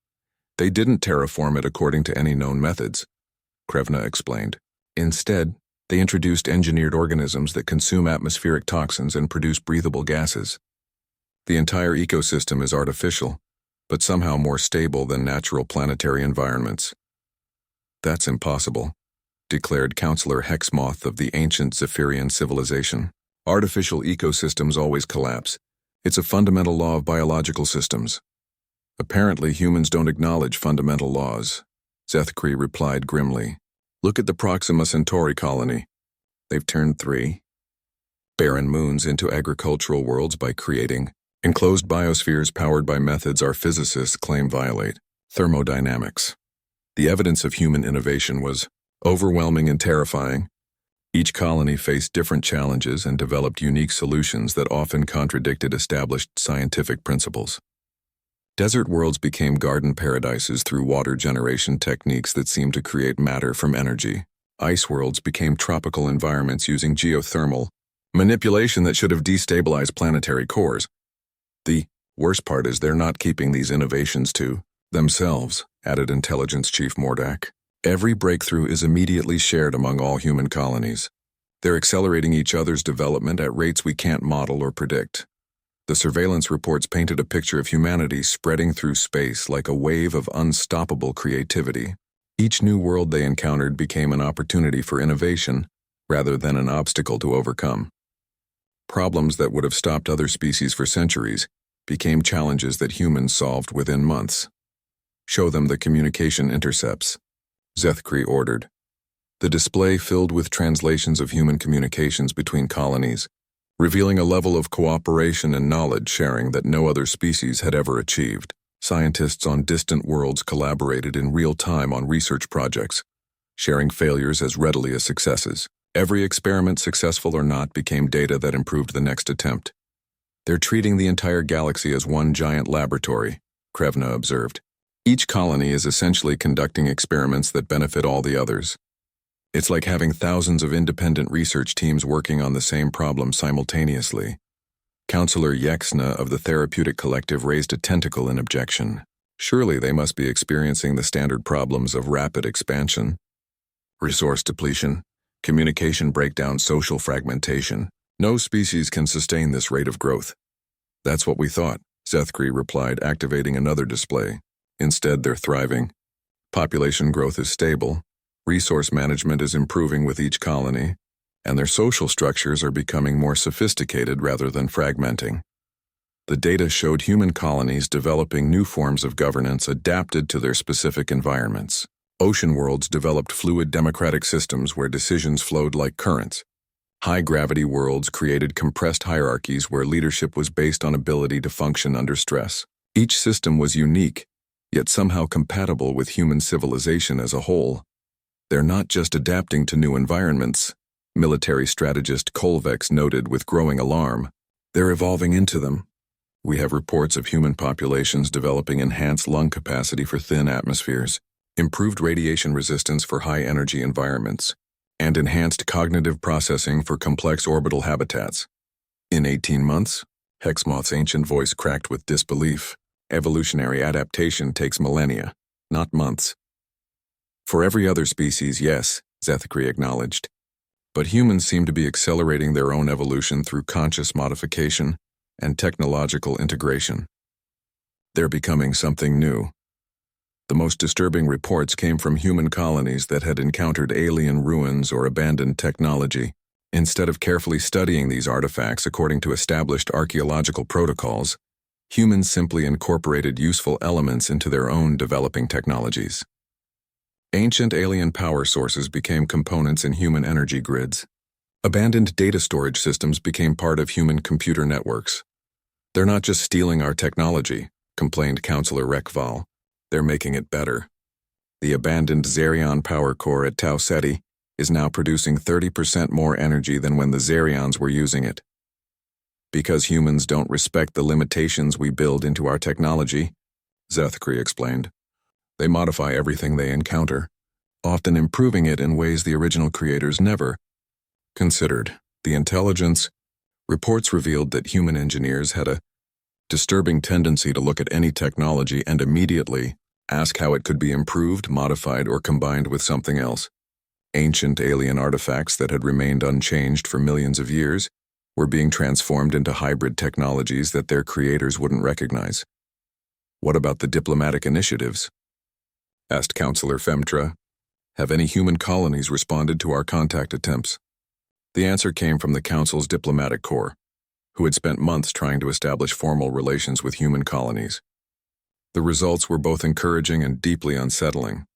They didn't terraform it according to any known methods, Krevna explained. Instead, they introduced engineered organisms that consume atmospheric toxins and produce breathable gases. The entire ecosystem is artificial, but somehow more stable than natural planetary environments. That's impossible, declared Counselor Hexmoth of the ancient Zephyrian civilization. Artificial ecosystems always collapse. It's a fundamental law of biological systems. Apparently, humans don't acknowledge fundamental laws, Zethkri replied grimly. Look at the Proxima Centauri colony. They've turned 3 barren moons into agricultural worlds by creating enclosed biospheres powered by methods our physicists claim violate thermodynamics. The evidence of human innovation was overwhelming and terrifying. Each colony faced different challenges and developed unique solutions that often contradicted established scientific principles. Desert worlds became garden paradises through water generation techniques that seemed to create matter from energy. Ice worlds became tropical environments using geothermal manipulation that should have destabilized planetary cores. The worst part is they're not keeping these innovations to themselves, added Intelligence Chief Mordak. Every breakthrough is immediately shared among all human colonies. They're accelerating each other's development at rates we can't model or predict. The surveillance reports painted a picture of humanity spreading through space like a wave of unstoppable creativity. Each new world they encountered became an opportunity for innovation, rather than an obstacle to overcome. Problems that would have stopped other species for centuries became challenges that humans solved within months. Show them the communication intercepts, Zethkri ordered. The display filled with translations of human communications between colonies, revealing a level of cooperation and knowledge sharing that no other species had ever achieved. Scientists on distant worlds collaborated in real time on research projects, sharing failures as readily as successes. Every experiment, successful or not, became data that improved the next attempt. They're treating the entire galaxy as one giant laboratory, Krevna observed. Each colony is essentially conducting experiments that benefit all the others. It's like having thousands of independent research teams working on the same problem simultaneously. Counselor Yexna of the Therapeutic Collective raised a tentacle in objection. Surely they must be experiencing the standard problems of rapid expansion. Resource depletion, communication breakdown, social fragmentation. No species can sustain this rate of growth. That's what we thought, Zethkri replied, activating another display. Instead, they're thriving. Population growth is stable. Resource management is improving with each colony, and their social structures are becoming more sophisticated rather than fragmenting. The data showed human colonies developing new forms of governance adapted to their specific environments. Ocean worlds developed fluid democratic systems where decisions flowed like currents. High-gravity worlds created compressed hierarchies where leadership was based on ability to function under stress. Each system was unique, yet somehow compatible with human civilization as a whole. They're not just adapting to new environments, military strategist Kolvex noted with growing alarm. They're evolving into them. We have reports of human populations developing enhanced lung capacity for thin atmospheres, improved radiation resistance for high-energy environments, and enhanced cognitive processing for complex orbital habitats. In 18 months, Hexmoth's ancient voice cracked with disbelief. Evolutionary adaptation takes millennia, not months. For every other species, yes, Zethkri acknowledged. But humans seem to be accelerating their own evolution through conscious modification and technological integration. They're becoming something new. The most disturbing reports came from human colonies that had encountered alien ruins or abandoned technology. Instead of carefully studying these artifacts according to established archaeological protocols, humans simply incorporated useful elements into their own developing technologies. Ancient alien power sources became components in human energy grids. Abandoned data storage systems became part of human computer networks. They're not just stealing our technology, complained Counselor Rekval. They're making it better. The abandoned Zerion power core at Tau Ceti is now producing 30% more energy than when the Zerions were using it. Because humans don't respect the limitations we build into our technology, Zethkri explained. They modify everything they encounter, often improving it in ways the original creators never considered. The intelligence reports revealed that human engineers had a disturbing tendency to look at any technology and immediately ask how it could be improved, modified, or combined with something else. Ancient alien artifacts that had remained unchanged for millions of years were being transformed into hybrid technologies that their creators wouldn't recognize. "What about the diplomatic initiatives?" asked Counselor Femtra. "Have any human colonies responded to our contact attempts?" The answer came from the Council's diplomatic corps, who had spent months trying to establish formal relations with human colonies. The results were both encouraging and deeply unsettling.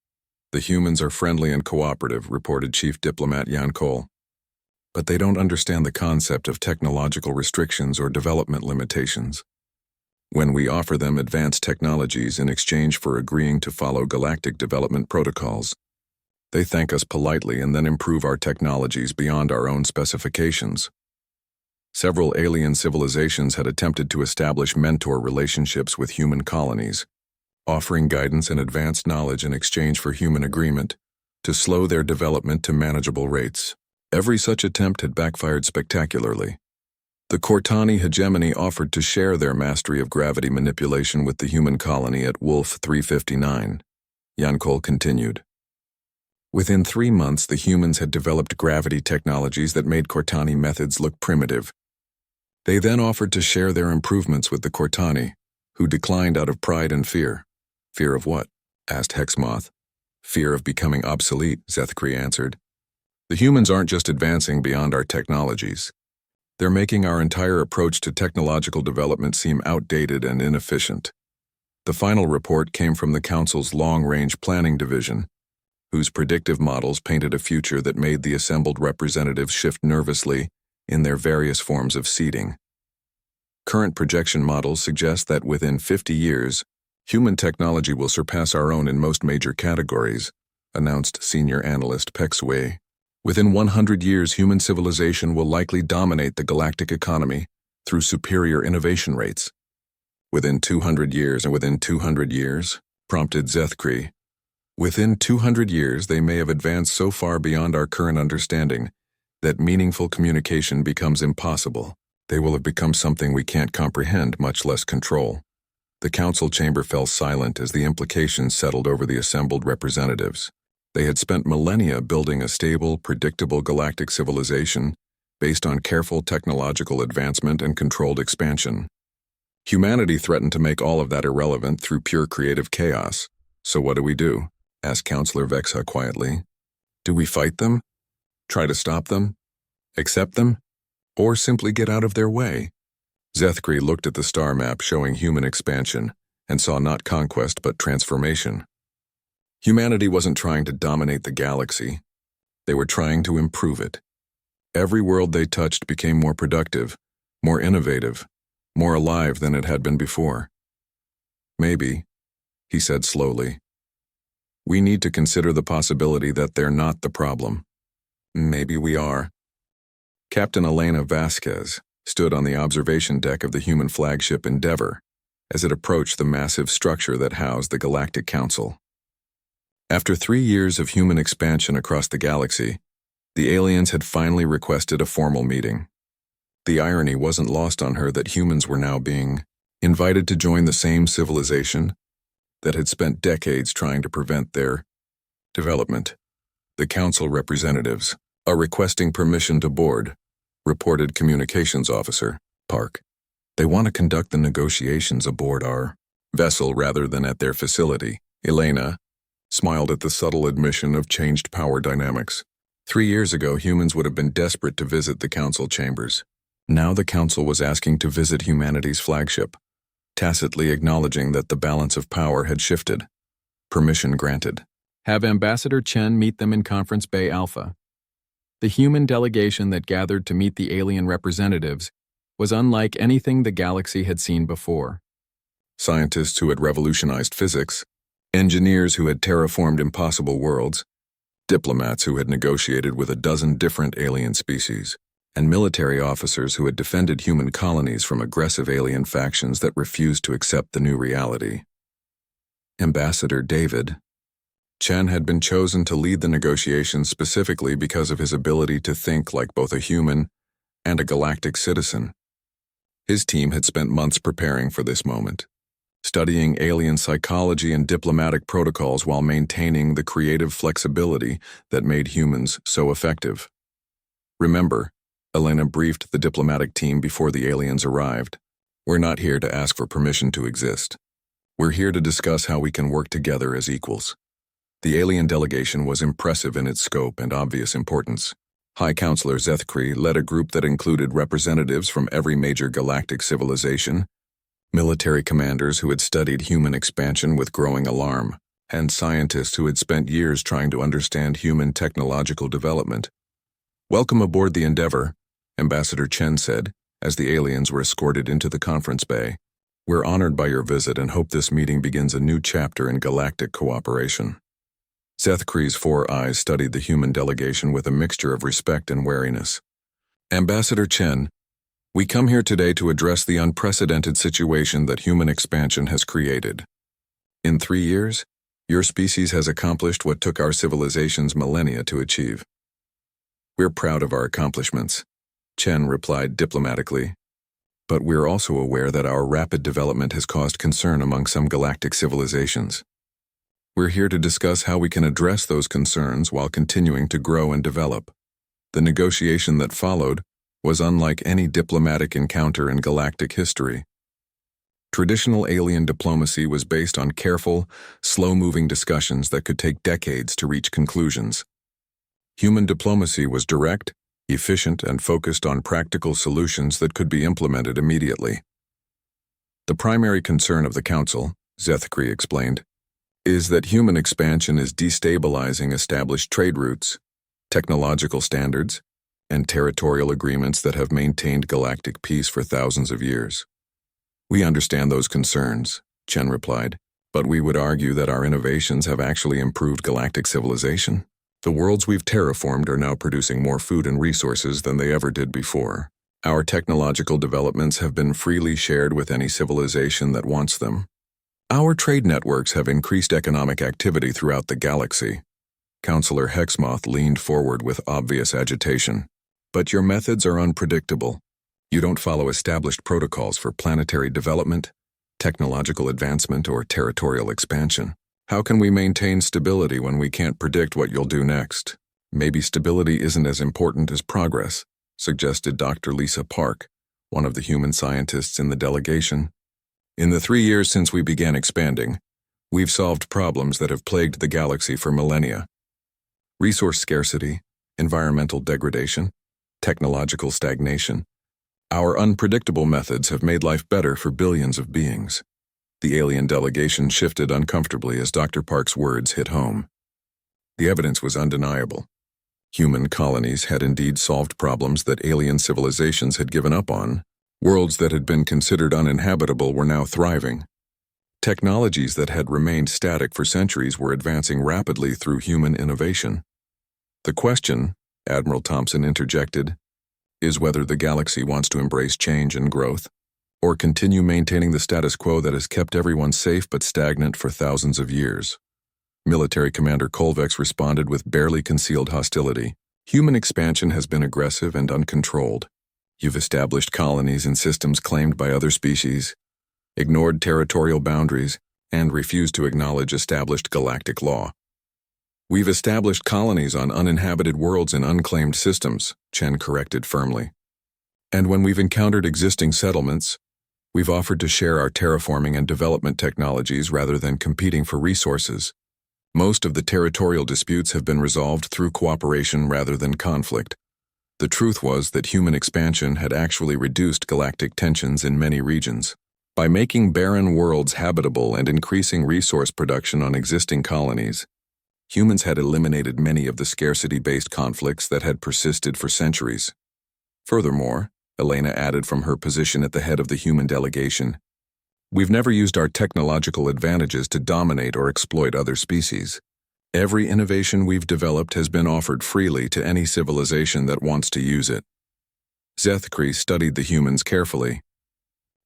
"The humans are friendly and cooperative," reported Chief Diplomat Jan Kohl. "But they don't understand the concept of technological restrictions or development limitations. When we offer them advanced technologies in exchange for agreeing to follow galactic development protocols, they thank us politely and then improve our technologies beyond our own specifications." Several alien civilizations had attempted to establish mentor relationships with human colonies, offering guidance and advanced knowledge in exchange for human agreement to slow their development to manageable rates. Every such attempt had backfired spectacularly. The Cortani hegemony offered to share their mastery of gravity manipulation with the human colony at Wolf 359. Jan Kohl continued. Within 3 months, the humans had developed gravity technologies that made Cortani methods look primitive. They then offered to share their improvements with the Cortani, who declined out of pride and fear. "Fear of what?" asked Hexmoth. "Fear of becoming obsolete," Zethkri answered. "The humans aren't just advancing beyond our technologies. They're making our entire approach to technological development seem outdated and inefficient." The final report came from the Council's Long-Range Planning Division, whose predictive models painted a future that made the assembled representatives shift nervously in their various forms of seeding. Current projection models suggest that within 50 years, human technology will surpass our own in most major categories, announced senior analyst Pex Wei. Within 100 years, human civilization will likely dominate the galactic economy through superior innovation rates. "Within 200 years and within 200 years, prompted Zethkri. "Within 200 years, they may have advanced so far beyond our current understanding that meaningful communication becomes impossible. They will have become something we can't comprehend, much less control." The council chamber fell silent as the implications settled over the assembled representatives. They had spent millennia building a stable, predictable galactic civilization based on careful technological advancement and controlled expansion. Humanity threatened to make all of that irrelevant through pure creative chaos. "So what do we do?" asked Counselor Vexa quietly. "Do we fight them? Try to stop them? Accept them? Or simply get out of their way?" Zethkri looked at the star map showing human expansion and saw not conquest but transformation. Humanity wasn't trying to dominate the galaxy. They were trying to improve it. Every world they touched became more productive, more innovative, more alive than it had been before. "Maybe," he said slowly, "we need to consider the possibility that they're not the problem. Maybe we are." Captain Elena Vasquez stood on the observation deck of the human flagship Endeavour as it approached the massive structure that housed the Galactic Council. After 3 years of human expansion across the galaxy, the aliens had finally requested a formal meeting. The irony wasn't lost on her that humans were now being invited to join the same civilization that had spent decades trying to prevent their development. The council representatives are requesting permission to board, reported Communications Officer Park. "They want to conduct the negotiations aboard our vessel rather than at their facility." Elena smiled at the subtle admission of changed power dynamics. 3 years ago, humans would have been desperate to visit the council chambers. Now the council was asking to visit humanity's flagship, tacitly acknowledging that the balance of power had shifted. Permission granted. Have Ambassador Chen meet them in Conference Bay Alpha. The human delegation that gathered to meet the alien representatives was unlike anything the galaxy had seen before. Scientists who had revolutionized physics, engineers who had terraformed impossible worlds, diplomats who had negotiated with a dozen different alien species, and military officers who had defended human colonies from aggressive alien factions that refused to accept the new reality. Ambassador David Chen had been chosen to lead the negotiations specifically because of his ability to think like both a human and a galactic citizen. His team had spent months preparing for this moment, studying alien psychology and diplomatic protocols while maintaining the creative flexibility that made humans so effective. Remember, Elena briefed the diplomatic team before the aliens arrived. We're not here to ask for permission to exist. We're here to discuss how we can work together as equals. The alien delegation was impressive in its scope and obvious importance. High Counselor Zethkri led a group that included representatives from every major galactic civilization, military commanders who had studied human expansion with growing alarm, and scientists who had spent years trying to understand human technological development. "Welcome aboard the Endeavor," Ambassador Chen said, as the aliens were escorted into the conference bay. "We're honored by your visit and hope this meeting begins a new chapter in galactic cooperation." Zethkri's 4 eyes studied the human delegation with a mixture of respect and wariness. "Ambassador Chen, we come here today to address the unprecedented situation that human expansion has created. In 3 years, your species has accomplished what took our civilizations millennia to achieve." "We're proud of our accomplishments," Chen replied diplomatically. "But we're also aware that our rapid development has caused concern among some galactic civilizations. We're here to discuss how we can address those concerns while continuing to grow and develop." The negotiation that followed was unlike any diplomatic encounter in galactic history. Traditional alien diplomacy was based on careful, slow-moving discussions that could take decades to reach conclusions. Human diplomacy was direct, efficient, and focused on practical solutions that could be implemented immediately. "The primary concern of the Council," Zethkri explained, "is that human expansion is destabilizing established trade routes, technological standards, and territorial agreements that have maintained galactic peace for thousands of years." "We understand those concerns," Chen replied, "but we would argue that our innovations have actually improved galactic civilization. The worlds we've terraformed are now producing more food and resources than they ever did before. Our technological developments have been freely shared with any civilization that wants them. Our trade networks have increased economic activity throughout the galaxy." Counselor Hexmoth leaned forward with obvious agitation. "But your methods are unpredictable. You don't follow established protocols for planetary development, technological advancement, or territorial expansion. How can we maintain stability when we can't predict what you'll do next?" "Maybe stability isn't as important as progress," suggested Dr. Lisa Park, one of the human scientists in the delegation. "In the 3 years since we began expanding, we've solved problems that have plagued the galaxy for millennia. Resource scarcity, environmental degradation, technological stagnation. Our unpredictable methods have made life better for billions of beings." The alien delegation shifted uncomfortably as Dr. Park's words hit home. The evidence was undeniable. Human colonies had indeed solved problems that alien civilizations had given up on. Worlds that had been considered uninhabitable were now thriving. Technologies that had remained static for centuries were advancing rapidly through human innovation. "The question," Admiral Thompson interjected, "is whether the galaxy wants to embrace change and growth, or continue maintaining the status quo that has kept everyone safe but stagnant for thousands of years." Military Commander Kolvex responded with barely concealed hostility. "Human expansion has been aggressive and uncontrolled. You've established colonies in systems claimed by other species, ignored territorial boundaries, and refused to acknowledge established galactic law." "We've established colonies on uninhabited worlds in unclaimed systems," Chen corrected firmly. "And when we've encountered existing settlements, we've offered to share our terraforming and development technologies rather than competing for resources. Most of the territorial disputes have been resolved through cooperation rather than conflict. The truth was that human expansion had actually reduced galactic tensions in many regions. By making barren worlds habitable and increasing resource production on existing colonies, humans had eliminated many of the scarcity-based conflicts that had persisted for centuries. Furthermore," Elena added from her position at the head of the human delegation, "we've never used our technological advantages to dominate or exploit other species. Every innovation we've developed has been offered freely to any civilization that wants to use it." Zethkri studied the humans carefully.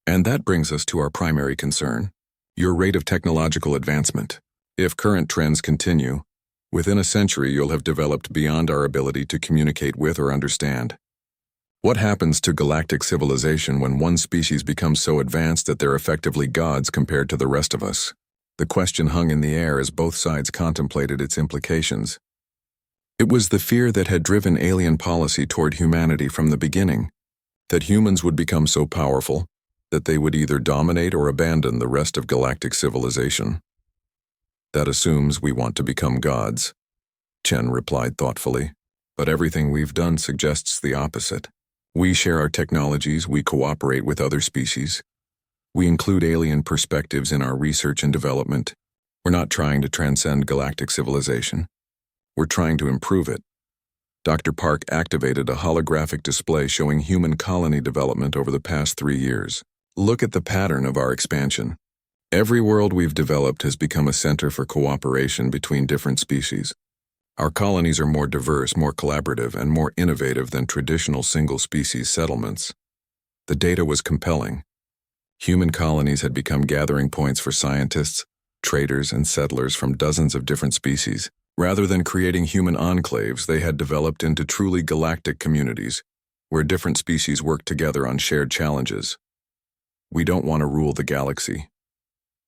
"And that brings us to our primary concern, your rate of technological advancement. If current trends continue, within a century you'll have developed beyond our ability to communicate with or understand. What happens to galactic civilization when one species becomes so advanced that they're effectively gods compared to the rest of us? The question hung in the air as both sides contemplated its implications. It was the fear that had driven alien policy toward humanity from the beginning, that humans would become so powerful that they would either dominate or abandon the rest of galactic civilization. That assumes we want to become gods, Chen replied thoughtfully, but everything we've done suggests the opposite. We share our technologies, we cooperate with other species. We include alien perspectives in our research and development. We're not trying to transcend galactic civilization. We're trying to improve it. Dr. Park activated a holographic display showing human colony development over the past 3 years. Look at the pattern of our expansion. Every world we've developed has become a center for cooperation between different species. Our colonies are more diverse, more collaborative, and more innovative than traditional single-species settlements. The data was compelling. Human colonies had become gathering points for scientists, traders, and settlers from dozens of different species. Rather than creating human enclaves, they had developed into truly galactic communities, where different species work together on shared challenges. We don't want to rule the galaxy,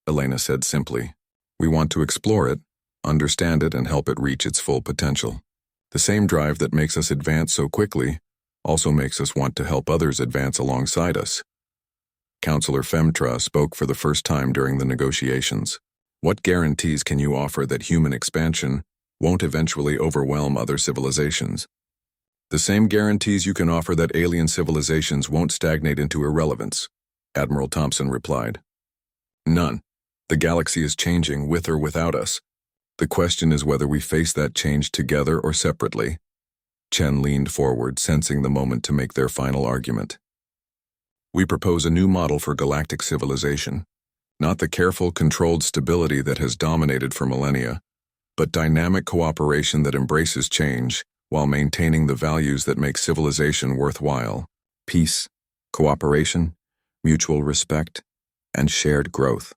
Elena said simply. We want to explore it, understand it, and help it reach its full potential. The same drive that makes us advance so quickly also makes us want to help others advance alongside us. Counselor Femtra spoke for the first time during the negotiations. What guarantees can you offer that human expansion won't eventually overwhelm other civilizations? The same guarantees you can offer that alien civilizations won't stagnate into irrelevance, Admiral Thompson replied. None. The galaxy is changing with or without us. The question is whether we face that change together or separately. Chen leaned forward, sensing the moment to make their final argument. We propose a new model for galactic civilization, not the careful, controlled stability that has dominated for millennia, but dynamic cooperation that embraces change while maintaining the values that make civilization worthwhile: peace, cooperation, mutual respect, and shared growth.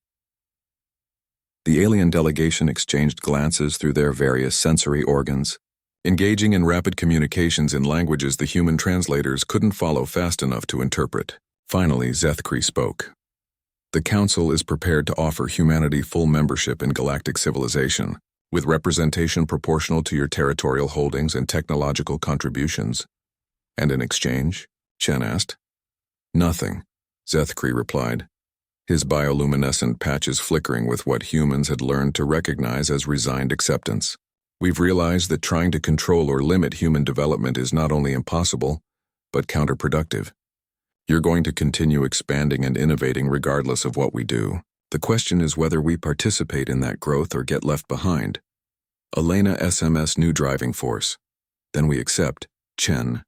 The alien delegation exchanged glances through their various sensory organs, engaging in rapid communications in languages the human translators couldn't follow fast enough to interpret. Finally, Zethkri spoke. The Council is prepared to offer humanity full membership in galactic civilization, with representation proportional to your territorial holdings and technological contributions. And in exchange? Chen asked. Nothing, Zethkri replied, his bioluminescent patches flickering with what humans had learned to recognize as resigned acceptance. We've realized that trying to control or limit human development is not only impossible, but counterproductive. You're going to continue expanding and innovating regardless of what we do. The question is whether we participate in that growth or get left behind. Elena SMS new driving force. Then we accept, Chen.